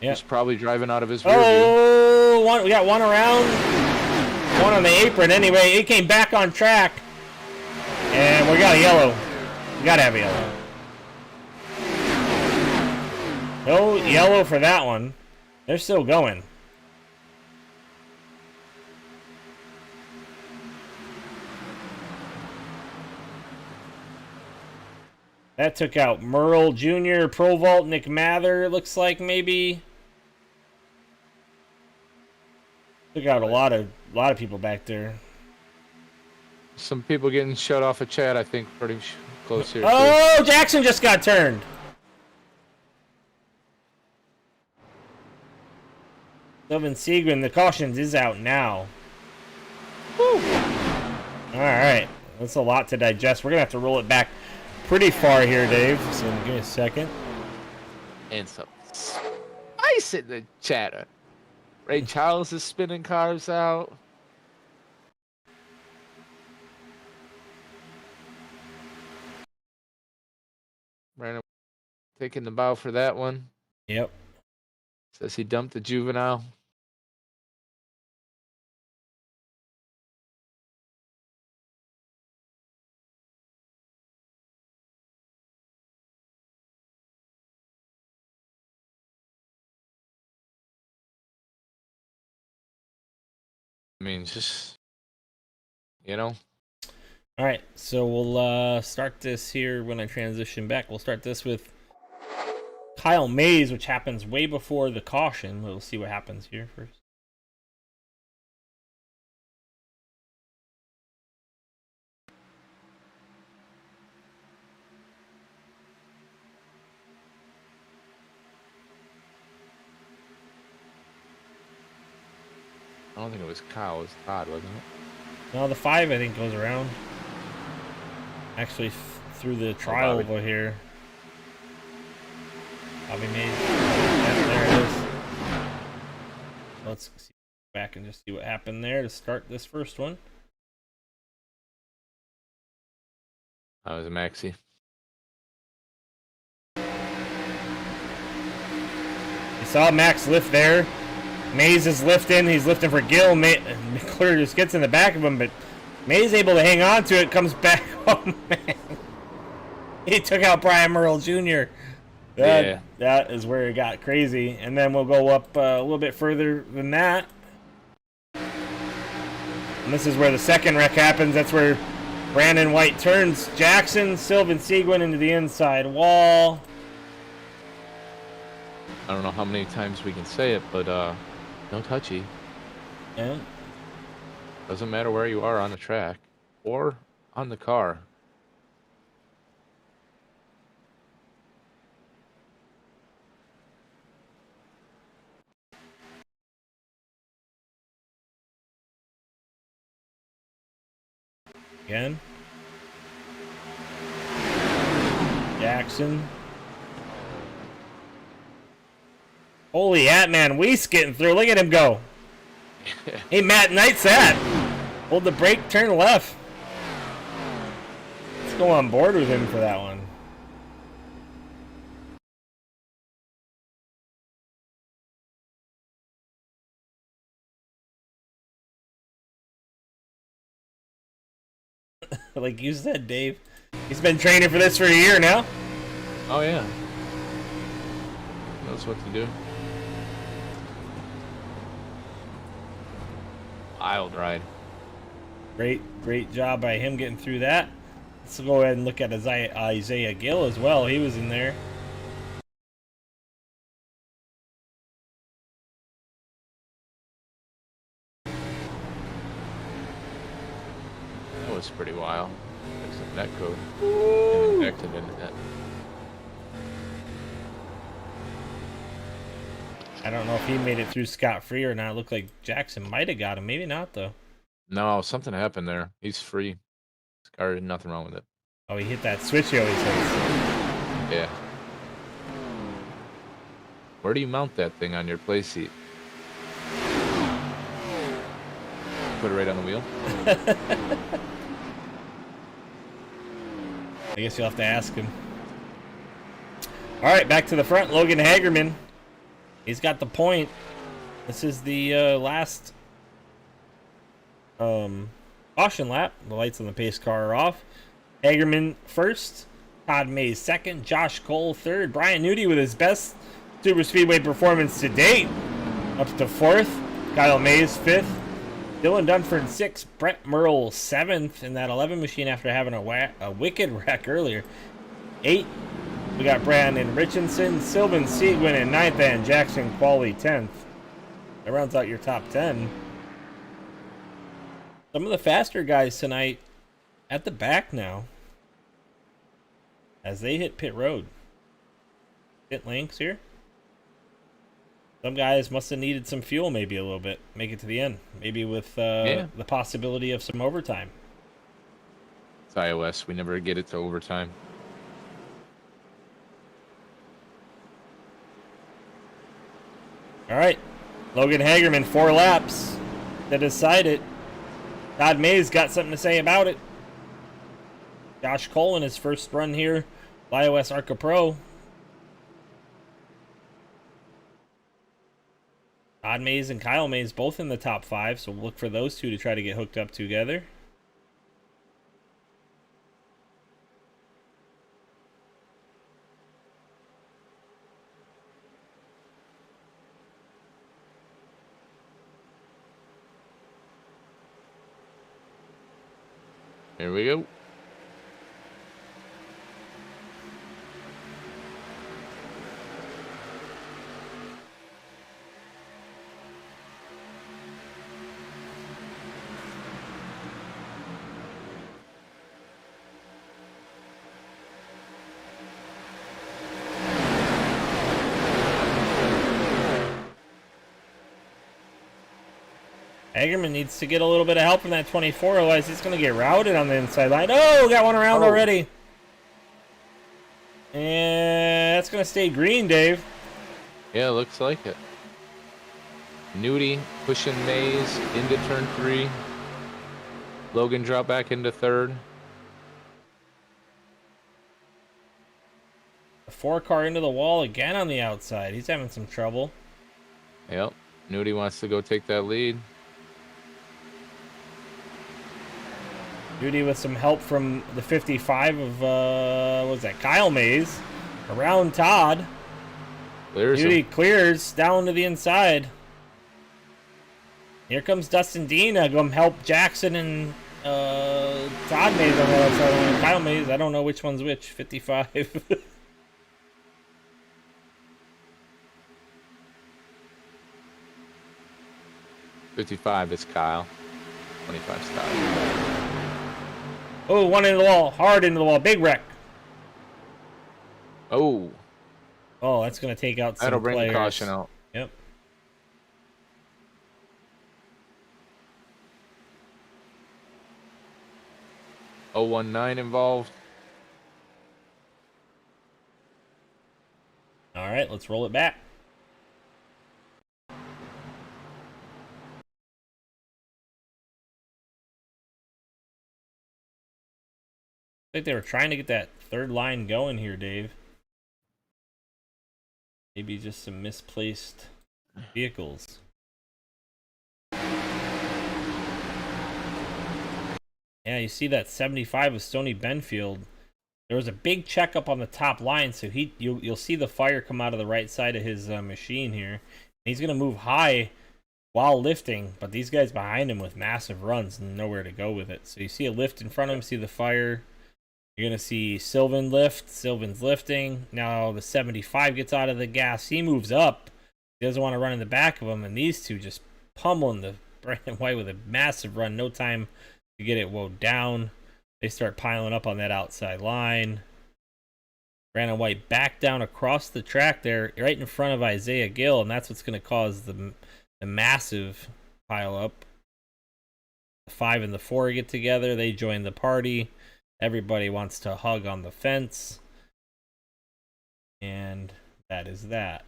Yeah. He's probably driving out of his rear view. Oh, we got one around. One on the apron anyway. He came back on track. And we got a yellow. We got to have a yellow. No yellow for that one. They're still going. That took out Merle Jr., Pro Vault, Nick Mather, looks like maybe. Took out a lot of people back there. Some people getting shut off of chat, I think, pretty close here. Oh, too. Jackson just got turned. Sylvan Seguin, the cautions is out now. Woo. All right, that's a lot to digest. We're gonna have to roll it back pretty far here, Dave. So give me a second. And some spice in the chatter. Ray Charles is spinning cars out. Brandon taking the bow for that one. Yep. Says he dumped the juvenile. I mean, just, you know. All right, so we'll start this here when I transition back. We'll start this with Kyle Mays, which happens way before the caution. We'll see what happens here first. I don't think it was Kyle, it was Todd, wasn't it? No, the 5 I think goes around. Actually, through the trial over here. Bobby Mays. Yep, there it is. Let's see back and just see what happened there to start this first one. That was Maxie. You saw Max lift there. Mays is lifting. He's lifting for Gill. McClure just gets in the back of him, but Mays able to hang on to it. Comes back. Oh, man. He took out Brian Merle Jr. That is where it got crazy. And then we'll go up a little bit further than that. And this is where the second wreck happens. That's where Brandon White turns Jackson, Sylvan Seguin into the inside wall. I don't know how many times we can say it, but no touchy. Yeah. Doesn't matter where you are on the track or on the car. Again. Jackson. Holy Atman Weiss getting through. Look at him go. Hey, Matt Knight's that. Hold the brake, turn left. Let's go on board with him for that one. Like you said, Dave, he's been training for this for a year now. Oh, yeah. Knows what to do. Wild ride. Great job by him getting through that. Let's go ahead and look at Isaiah Gill as well. He was in there. That was pretty wild. There's a net code. And injected into that. I don't know if he made it through scot-free or not. It looked like Jackson might have got him. Maybe not, though. No, something happened there. He's free. Scar, nothing wrong with it. Oh, he hit that switch he always hits. Yeah. Where do you mount that thing on your play seat? Put it right on the wheel? I guess you'll have to ask him. All right, back to the front. Logan Hagerman. He's got the point. This is the last caution lap. The lights on the pace car are off. Hagerman first. Todd Mays second. Josh Cole third. Brian Nudie with his best super speedway performance to date, up to fourth. Kyle Mays fifth. Dylan Dunford sixth. Brett Merle seventh in that 11 machine after having a wicked wreck earlier. Eight. We got Brandon Richardson, Sylvan Seguin in ninth, and Jackson Qualley 10th. That rounds out your top 10. Some of the faster guys tonight at the back now as they hit pit road. Pit links here. Some guys must have needed some fuel maybe a little bit. Make it to the end. Maybe with the possibility of some overtime. It's iOS. We never get it to overtime. All right. Logan Hagerman, 4 laps to decide it. Todd Mays got something to say about it. Josh Cole in his first run here. iOS Arca Pro. Todd Mays and Kyle Mays both in the top 5, so we'll look for those two to try to get hooked up together. Here we go. Hagerman needs to get a little bit of help from that 24, otherwise he's going to get routed on the inside line. Oh, got one around already. And that's going to stay green, Dave. Yeah, looks like it. Nudie pushing Mays into turn 3. Logan drop back into 3rd. The 4-car into the wall again on the outside. He's having some trouble. Yep. Nudie wants to go take that lead. Nudie with some help from the 55 of, what was that, Kyle Mays. Around Todd. Nudie clears down to the inside. Here comes Dustin Dean. Go help Jackson and Todd Mays on the outside. Kyle Mays, I don't know which one's which. 55. 55 is Kyle. 25 is Kyle. Oh, one into the wall. Hard into the wall. Big wreck. Oh. Oh, that's going to take out some That'll bring players. the caution out. Yep. .019 involved. All right, let's roll it back. I think they were trying to get that third line going here, Dave. Maybe just some misplaced vehicles. Yeah, you see that 75 of Stoney Benfield. There was a big checkup on the top line, so you'll see the fire come out of the right side of his machine here. He's going to move high while lifting, but these guys behind him with massive runs and nowhere to go with it. So you see a lift in front of him, see the fire. You're going to see Sylvan lift. Sylvan's lifting. Now the 75 gets out of the gas. He moves up. He doesn't want to run in the back of him, and these two just pummeling the Brandon White with a massive run. No time to get it woed down. They start piling up on that outside line. Brandon White back down across the track there, right in front of Isaiah Gill, and that's what's going to cause the massive pile up. The 5 and the 4 get together. They join the party. Everybody wants to hug on the fence. And that is that.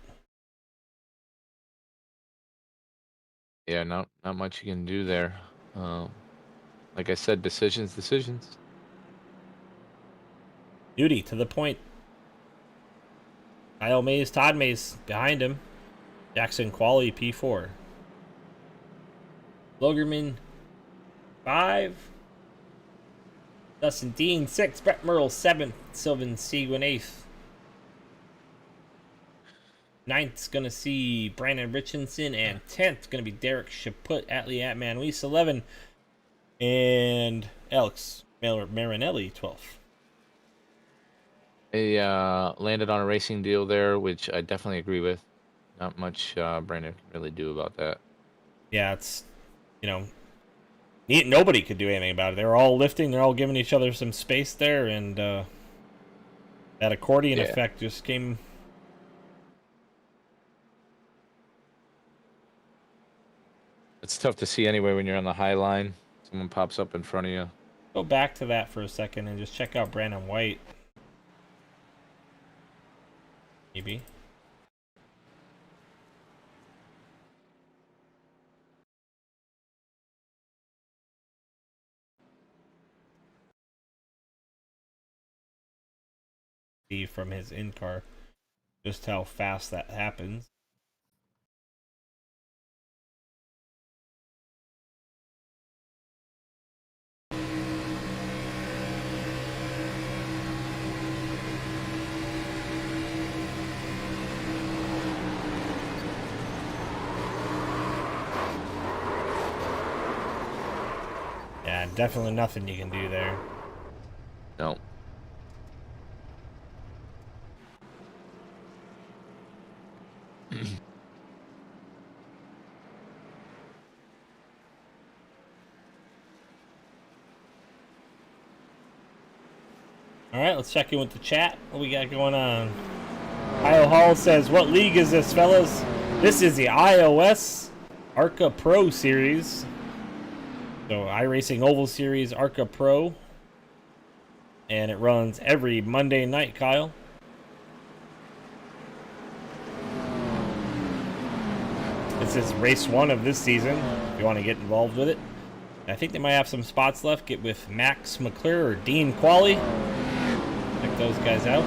Yeah, not much you can do there. Like I said, decisions. Duty to the point. Kyle Mays, Todd Mays behind him. Jackson Qualley P4. Logerman 5. Dustin Dean 6. Brett Merle 7th. Sylvan Seguin 8th. 9th's going to see Brandon Richardson, and 10th going to be Derek Chaput, Atlee Atman Weiss 11, and Alex Marinelli 12th. They landed on a racing deal there, which I definitely agree with. Not much Brandon can really do about that. Yeah, it's, nobody could do anything about it. They're all lifting. They're all giving each other some space there, and that accordion effect just came. It's tough to see anyway when you're on the high line. Someone pops up in front of you. Go back to that for a second and just check out Brandon White. Maybe. See from his in-car just how fast that happens. Yeah, definitely nothing you can do there. No. Alright, let's check in with the chat. What we got going on? Kyle Hall says, what league is this, fellas? This is the iOS Arca Pro Series. So, iRacing Oval Series Arca Pro. And it runs every Monday night, Kyle. This is race 1 of this season, if you want to get involved with it. I think they might have some spots left. Get with Max McClure or Dean Qualley. Check those guys out.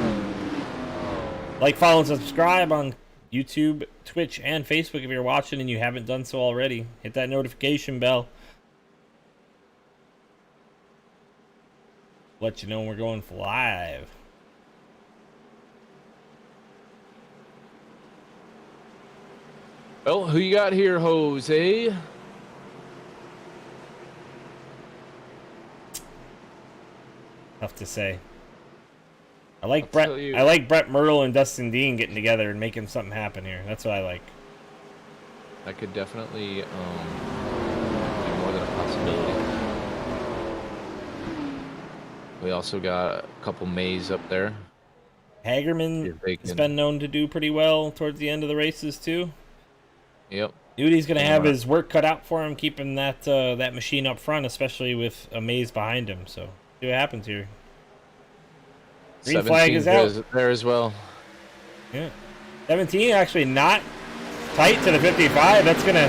Like, follow, and subscribe on YouTube, Twitch, and Facebook if you're watching and you haven't done so already. Hit that notification bell. Let you know when we're going live. Well, who you got here, Jose? Tough to say. I like Brett Merle and Dustin Dean getting together and making something happen here. That's what I like. That could definitely be more than a possibility. We also got a couple Mays up there. Hagerman has been known to do pretty well towards the end of the races too. Yep. Duty's gonna have his work cut out for him, keeping that that machine up front, especially with a Maze behind him. So see what happens here. Green flag is out there as well. Yeah, 17 actually not tight to the 55. That's gonna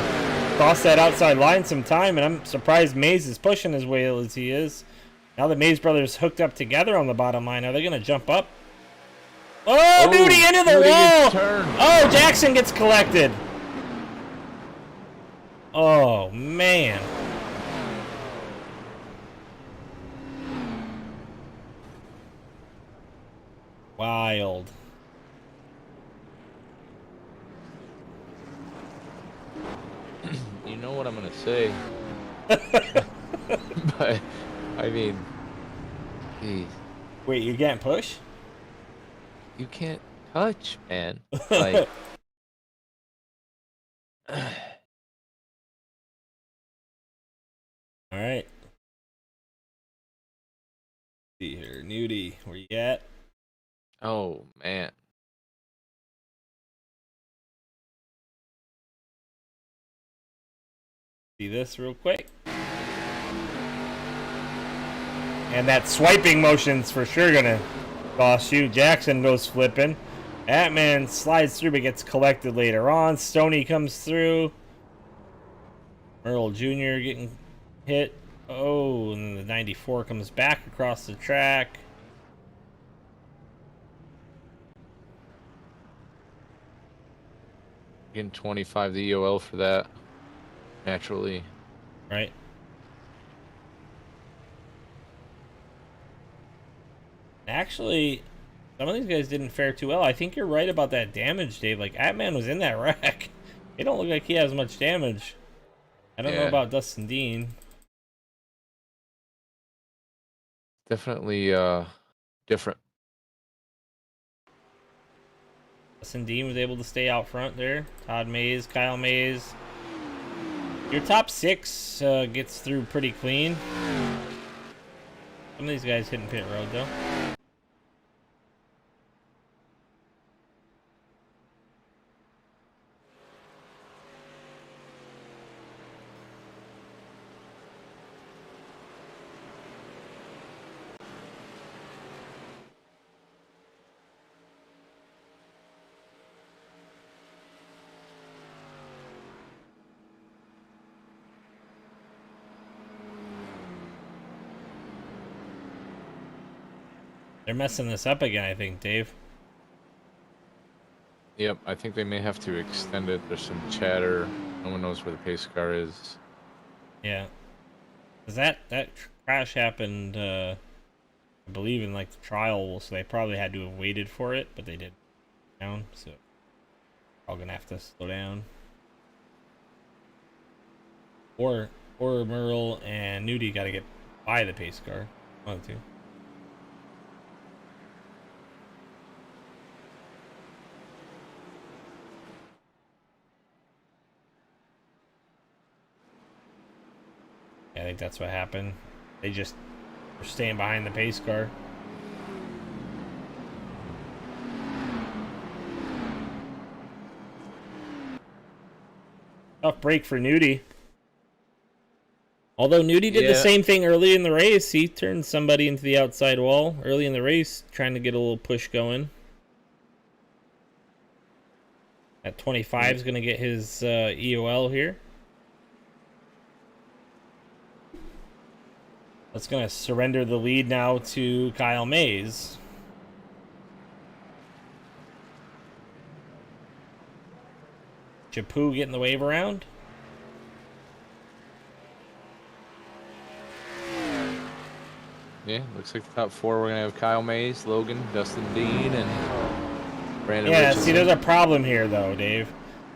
cost that outside line some time, and I'm surprised Maze is pushing as well as he is. Now the Maze brothers hooked up together on the bottom line. Are they gonna jump up? Oh, Duty into the wall! Oh, Jackson gets collected. Oh, man. Wild. You know what I'm going to say. But, I mean, geez. Wait, you can't push? You can't touch, man. Like... All right. See here, Nudie, where you at? Oh man. See this real quick. And that swiping motion's for sure gonna cost you. Jackson goes flipping. Atman slides through but gets collected later on. Stoney comes through. Merle Jr. getting hit. Oh, and the 94 comes back across the track. Getting 25 the EOL for that. Naturally. Right. Actually, some of these guys didn't fare too well. I think you're right about that damage, Dave. Like, Atman was in that wreck. It don't look like he has much damage. I don't know about Dustin Dean. Definitely different. Dustin Dean was able to stay out front there. Todd Mays, Kyle Mays. Your top 6 gets through pretty clean. Some of these guys hitting pit road, though. They're messing this up again, I think, Dave. Yep, I think they may have to extend it. There's some chatter. No one knows where the pace car is. Yeah. Cause that crash happened, I believe, in like the trial, so they probably had to have waited for it, but they did down, so all gonna have to slow down. Or Merle and Nudie gotta get by the pace car. One of the two. I think that's what happened. They just were staying behind the pace car. Tough break for Nudie. Although Nudie did the same thing early in the race. He turned somebody into the outside wall early in the race, trying to get a little push going. At 25 is going to get his EOL here. That's going to surrender the lead now to Kyle Mays. Chapu getting the wave around. Yeah, looks like the top 4 we're going to have Kyle Mays, Logan, Dustin Dean, and Brandon Richardson. See, there's a problem here, though, Dave.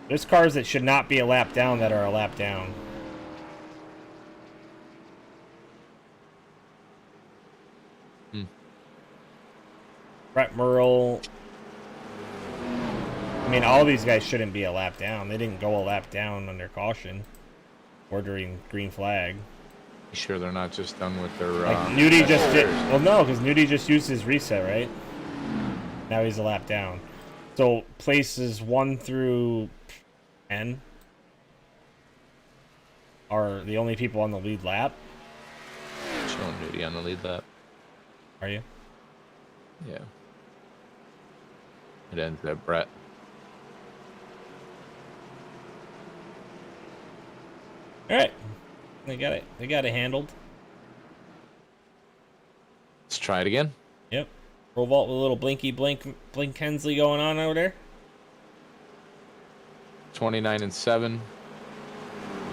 There's cars that should not be a lap down that are a lap down. Brett Merle. I mean, all these guys shouldn't be a lap down. They didn't go a lap down under caution or during green flag. You sure they're not just done with their... Like, Nudie just did... Well, no, because Nudie just used his reset, right? Now he's a lap down. So, places 1 through 10 are the only people on the lead lap. Showing Nudie on the lead lap. Are you? Yeah. It ends at Brett. All right. They got it. They got it handled. Let's try it again. Yep. Roll vault with a little blinky blink Hensley going on over there. 29 and 7.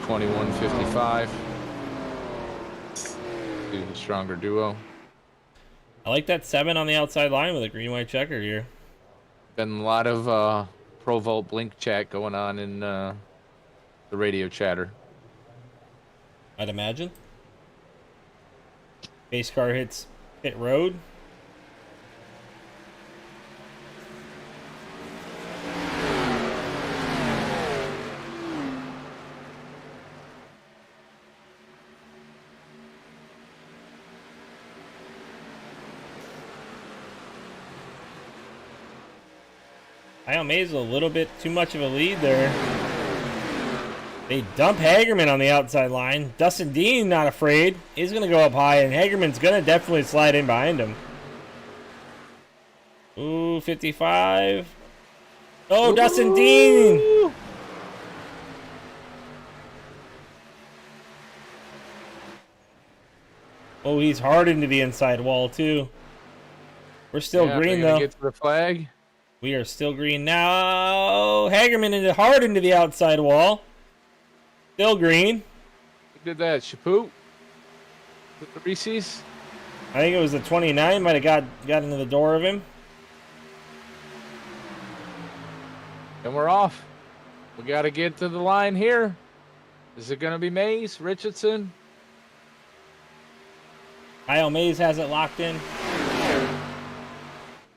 21.55. The stronger duo. I like that 7 on the outside line with a green white checker here. Been a lot of Pro Vault Blink chat going on in the radio chatter. I'd imagine. Base car hits pit road. Kyle Mays a little bit too much of a lead there. They dump Hagerman on the outside line. Dustin Dean not afraid. He's going to go up high, and Hagerman's going to definitely slide in behind him. Ooh, 55. Oh, ooh. Dustin Dean. Oh, he's hard into the inside wall, too. We're still Yeah, green, they're gonna though. get to the flag. We are still green now. Hagerman into hard into the outside wall. Still green. Who did that? Chaput? With the Reese's? I think it was the 29. Might have got into the door of him. And we're off. We got to get to the line here. Is it going to be Mays, Richardson? Kyle Mays has it locked in.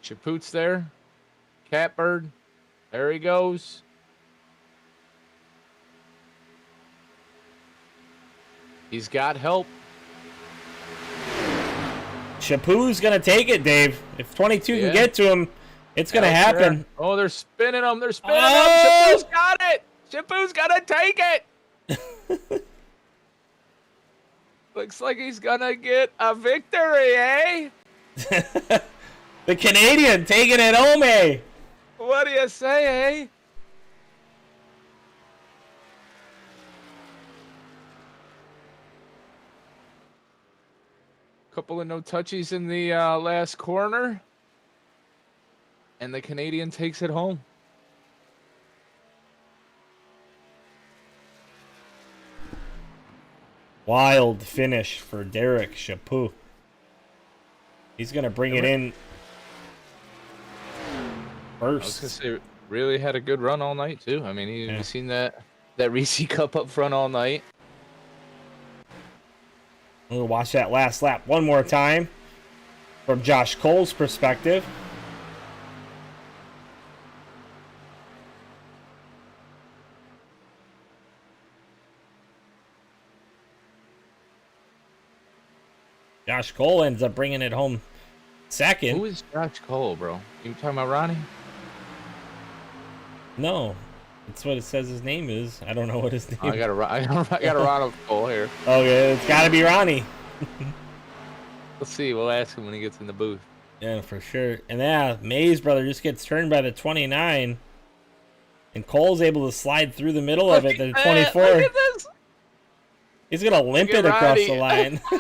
Chaput's there. Catbird. There he goes. He's got help. Chaput's going to take it, Dave. If 22 can get to him, it's going to Hell, happen. sure. Oh, they're spinning him. They're spinning him. Oh! Chaput's got it. Chaput's got to take it. Looks like he's going to get a victory, eh? The Canadian taking it home, eh? What do you say, eh? Couple of no touchies in the last corner. And the Canadian takes it home. Wild finish for Derek Chaput. He's going to bring it in I was first. gonna say, really had a good run all night too. I mean, you've seen that Reese Cup up front all night. We'll watch that last lap one more time from Josh Cole's perspective. Josh Cole ends up bringing it home second. Who is Josh Cole, bro? You talking about Ronnie? No, that's what it says his name is. I don't know what his name I got a Ronald Cole here. Okay, it's got to be Ronnie. Let's see. We'll ask him when he gets in the booth. Yeah, for sure. And yeah, May's brother just gets turned by the 29. And Cole's able to slide through the middle of it, the 24. Look at this. He's going to limp it across the line. Oh,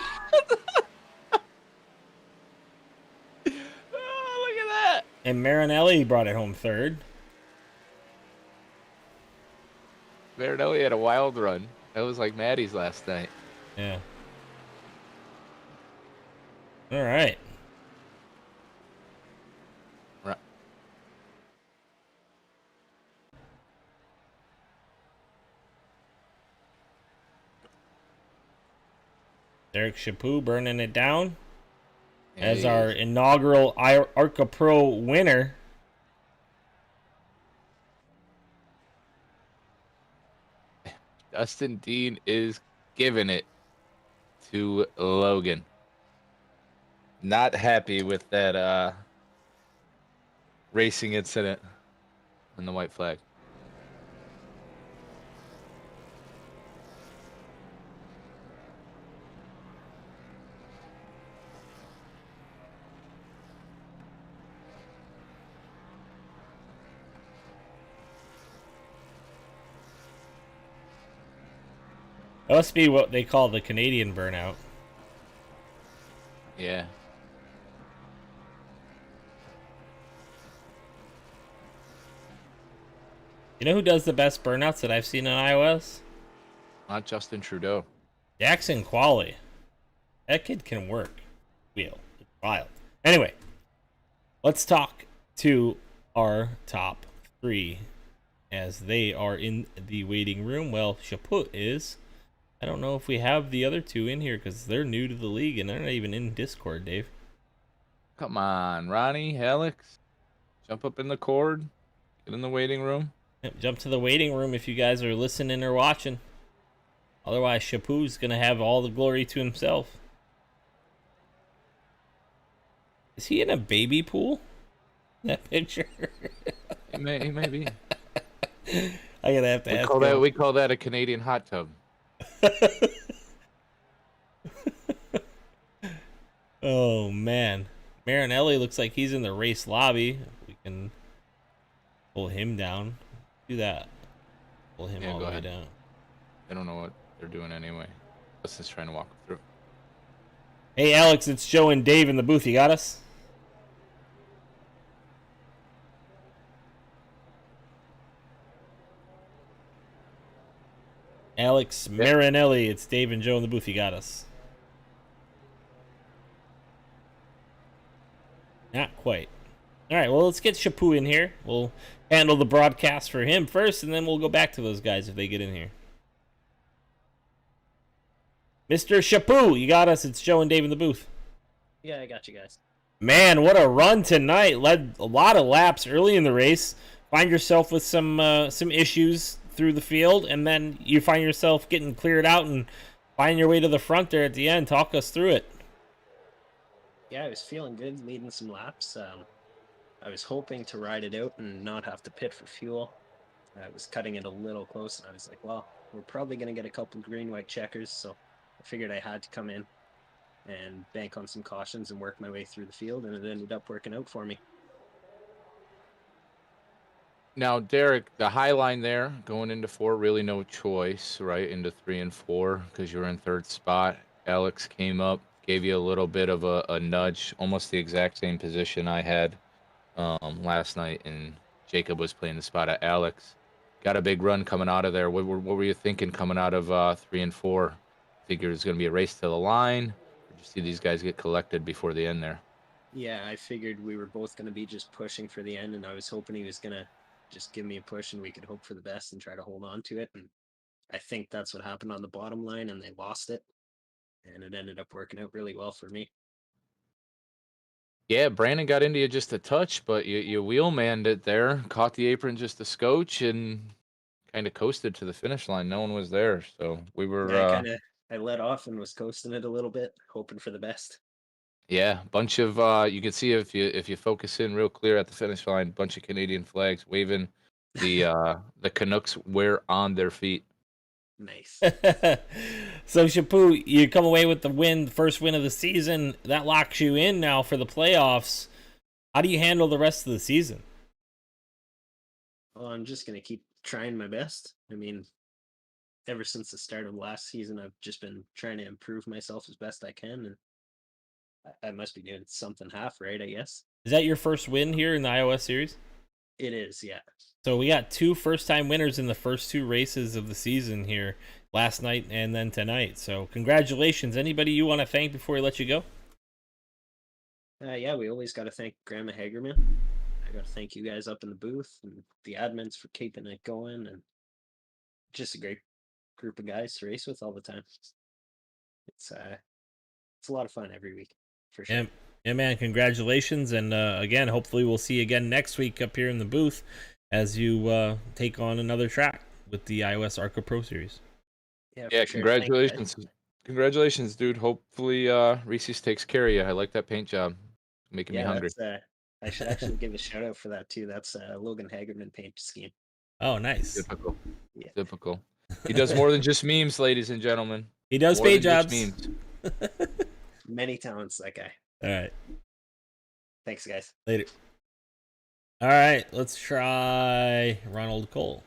look at that. And Marinelli brought it home third. Marinelli had a wild run. That was like Maddie's last night. Yeah. All right. Right. Derek Chaput burning it down as our inaugural Arca Pro winner. Dustin Dean is giving it to Logan. Not happy with that racing incident and the white flag. That must be what they call the Canadian burnout. Yeah. You know who does the best burnouts that I've seen in iOS? Not Justin Trudeau. Jackson Qualley. That kid can work. It's wild. Anyway, let's talk to our top three as they are in the waiting room. Well, Chaput is. I don't know if we have the other two in here because they're new to the league and they're not even in Discord, Dave. Come on, Ronnie, Alex. Jump up in the cord. Get in the waiting room. Yep, jump to the waiting room if you guys are listening or watching. Otherwise, Chaput's going to have all the glory to himself. Is he in a baby pool? That picture? He may be. I'm going to have to ask him. We call that a Canadian hot tub. Oh, man. Marinelli looks like he's in the race lobby. We can pull him down. Do that. Pull him all the way down. I don't know what they're doing anyway. Let's just trying to walk through. Hey, Alex, it's Joe and Dave in the booth. You got us? Alex Yeah. Marinelli, it's Dave and Joe in the booth. You got us? Not quite. All right, well, let's get Chapu in here. We'll handle the broadcast for him first, and then we'll go back to those guys if they get in here. Mr. Chapu, you got us. It's Joe and Dave in the booth. Yeah, I got you guys. Man, what a run tonight. Led a lot of laps early in the race. Find yourself with some issues through the field, and then you find yourself getting cleared out and finding your way to the front there at the end. Talk us through it. Yeah, I was feeling good leading some laps. I was hoping to ride it out and not have to pit for fuel. I was cutting it a little close, and I was like, well, we're probably going to get a couple green-white checkers, so I figured I had to come in and bank on some cautions and work my way through the field, and it ended up working out for me. Now, Derek, the high line there going into 4, really no choice, right? Into 3 and 4 because you were in 3rd spot. Alex came up, gave you a little bit of a nudge, almost the exact same position I had last night, and Jacob was playing the spot at Alex. Got a big run coming out of there. What were you thinking coming out of 3 and 4? Figured it was going to be a race to the line, or did you see these guys get collected before the end there? Yeah, I figured we were both going to be just pushing for the end, and I was hoping he was going to just give me a push and we could hope for the best and try to hold on to it. And I think that's what happened on the bottom line, and they lost it. And it ended up working out really well for me. Yeah, Brandon got into you just a touch, but you wheelmanned it there, caught the apron just a scotch, and kind of coasted to the finish line. No one was there, so we were, Yeah, I let off and was coasting it a little bit, hoping for the best. yeah, bunch of you can see if you focus in real clear at the finish line, bunch of Canadian flags waving. The Canucks were on their feet. Nice. So, Chapu, you come away with the win, the first win of the season. That locks you in now for the playoffs. How do you handle the rest of the season? Well, I'm just going to keep trying my best. I mean, ever since the start of last season, I've just been trying to improve myself as best I can. And I must be doing something half right, I guess. Is that your first win here in the iOS series? It is, yeah. So we got 2 first-time winners in the first 2 races of the season here, last night and then tonight. So congratulations. Anybody you want to thank before we let you go? Yeah, we always got to thank Grandma Hagerman. I got to thank you guys up in the booth and the admins for keeping it going, and just a great group of guys to race with all the time. It's a lot of fun every week, for sure. Yeah, man, congratulations. And again, hopefully we'll see you again next week up here in the booth as you take on another track with the iOS Arca Pro Series. Yeah, Yeah, for sure. congratulations. Congratulations, dude. Hopefully Reese's takes care of you. I like that paint job. Making me hungry. I should actually give a shout out for that too. That's Logan Hagerman paint scheme. Oh, nice. Typical. Yeah. Typical. He does more than just memes, ladies and gentlemen. He does More paint than just jobs. memes. Many talents, that guy. All right. Thanks, guys. Later. All right, let's try Ronald Cole.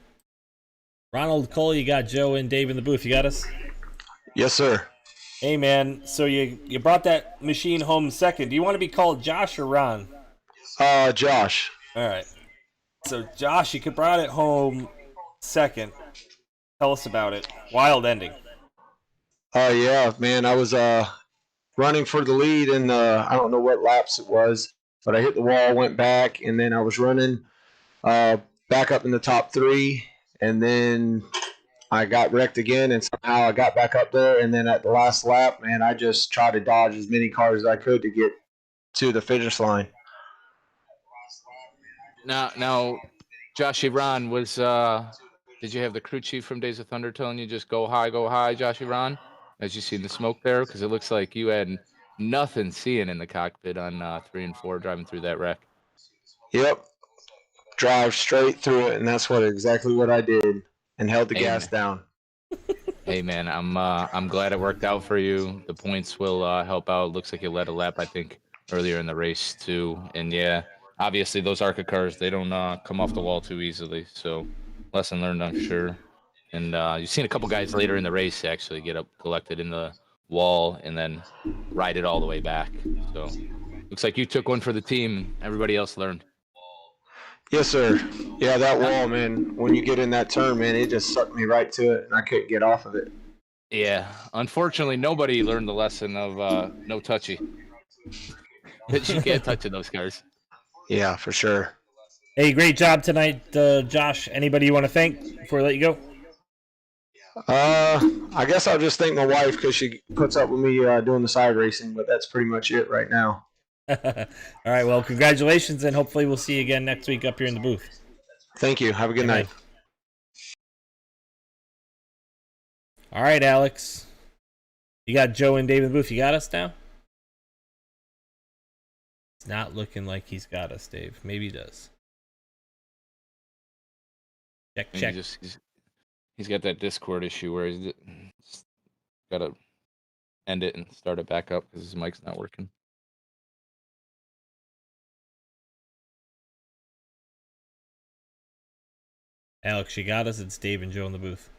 Ronald Cole, you got Joe and Dave in the booth. You got us? Yes, sir. Hey, man. So you brought that machine home second. Do you want to be called Josh or Ron? Josh. All right. So, Josh, you brought it home second. Tell us about it. Wild ending. Yeah, man. I was running for the lead, and I don't know what laps it was, but I hit the wall, went back, and then I was running back up in the top 3, and then I got wrecked again, and somehow I got back up there, and then at the last lap, man, I just tried to dodge as many cars as I could to get to the finish line. Now, Josh Ron was. Did you have the crew chief from Days of Thunder telling you just go high, Josh Ron? As you see the smoke there, because it looks like you had nothing seeing in the cockpit on 3 and 4 driving through that wreck. Yep. Drive straight through it, and that's exactly what I did, and held the gas down. Hey man, I'm glad it worked out for you. The points will help out. Looks like you led a lap, I think, earlier in the race too. And yeah, obviously those Arca cars, they don't come off the wall too easily. So lesson learned, I'm sure. And you've seen a couple guys later in the race actually get up collected in the wall, and then ride it all the way back. So looks like you took one for the team. Everybody else learned. Yes, sir. Yeah, that wall, man. When you get in that turn, man, it just sucked me right to it, and I couldn't get off of it. Yeah, unfortunately, nobody learned the lesson of no touchy. That you can't touch in those cars. Yeah, for sure. Hey, great job tonight, Josh. Anybody you want to thank before I let you go? I guess I'll just thank my wife because she puts up with me doing the side racing, but that's pretty much it right now. All right, well, congratulations, and hopefully we'll see you again next week up here in the booth. Thank you. Have a good night. All right, Alex. You got Joe and Dave in the booth. You got us now? It's not looking like he's got us, Dave. Maybe he does. Check. He's got that Discord issue where he's got to end it and start it back up because his mic's not working. Alex, you got us. It's Dave and Joe in the booth.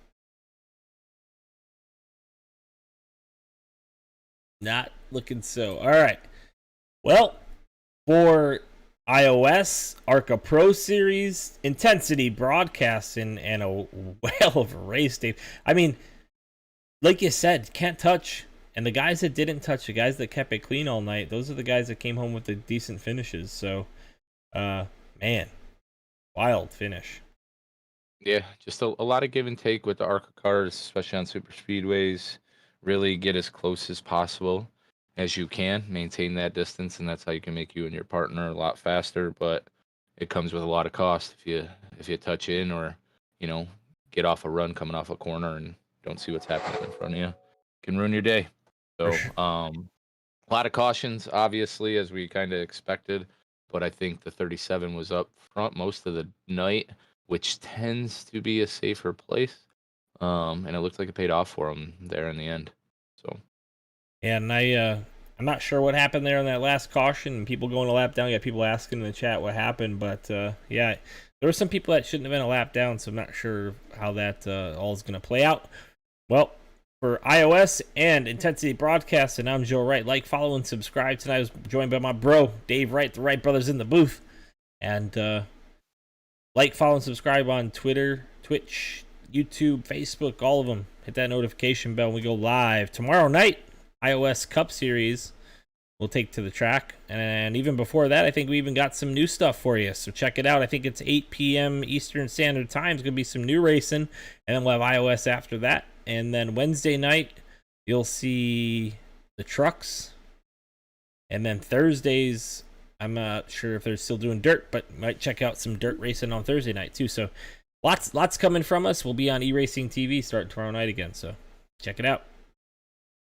Not looking so. All right. Well, for iOS, Arca Pro Series, Intensity Broadcasting, and a whale of a race, Dave. I mean, like you said, can't touch. And the guys that didn't touch, the guys that kept it clean all night, those are the guys that came home with the decent finishes. So, man, wild finish. Yeah, just a lot of give and take with the Arca cars, especially on super speedways. Really get as close as possible as you can, maintain that distance, and that's how you can make you and your partner a lot faster. But it comes with a lot of cost if you touch in or get off a run coming off a corner and don't see what's happening in front of you. It can ruin your day. So a lot of cautions, obviously, as we kind of expected. But I think the 37 was up front most of the night, which tends to be a safer place. And it looked like it paid off for him there in the end. So, yeah, and I'm not sure what happened there on that last caution. People going a lap down. You got people asking in the chat what happened, but yeah, there were some people that shouldn't have been a lap down. So I'm not sure how that all is going to play out. Well, for iOS and Intensity Broadcasting, I'm Joe Wright. Like, follow, and subscribe. Tonight I was joined by my bro Dave Wright, the Wright brothers in the booth, and like, follow, and subscribe on Twitter, Twitch, YouTube, Facebook, all of them. Hit that notification bell when we go live. Tomorrow night, iOS Cup Series we'll take to the track. And even before that, I think we even got some new stuff for you. So check it out. I think it's 8 p.m. Eastern Standard Time. It's going to be some new racing. And then we'll have iOS after that. And then Wednesday night, you'll see the trucks. And then Thursdays, I'm not sure if they're still doing dirt, but might check out some dirt racing on Thursday night too. So lots coming from us. We'll be on eRacing TV starting tomorrow night again, so check it out.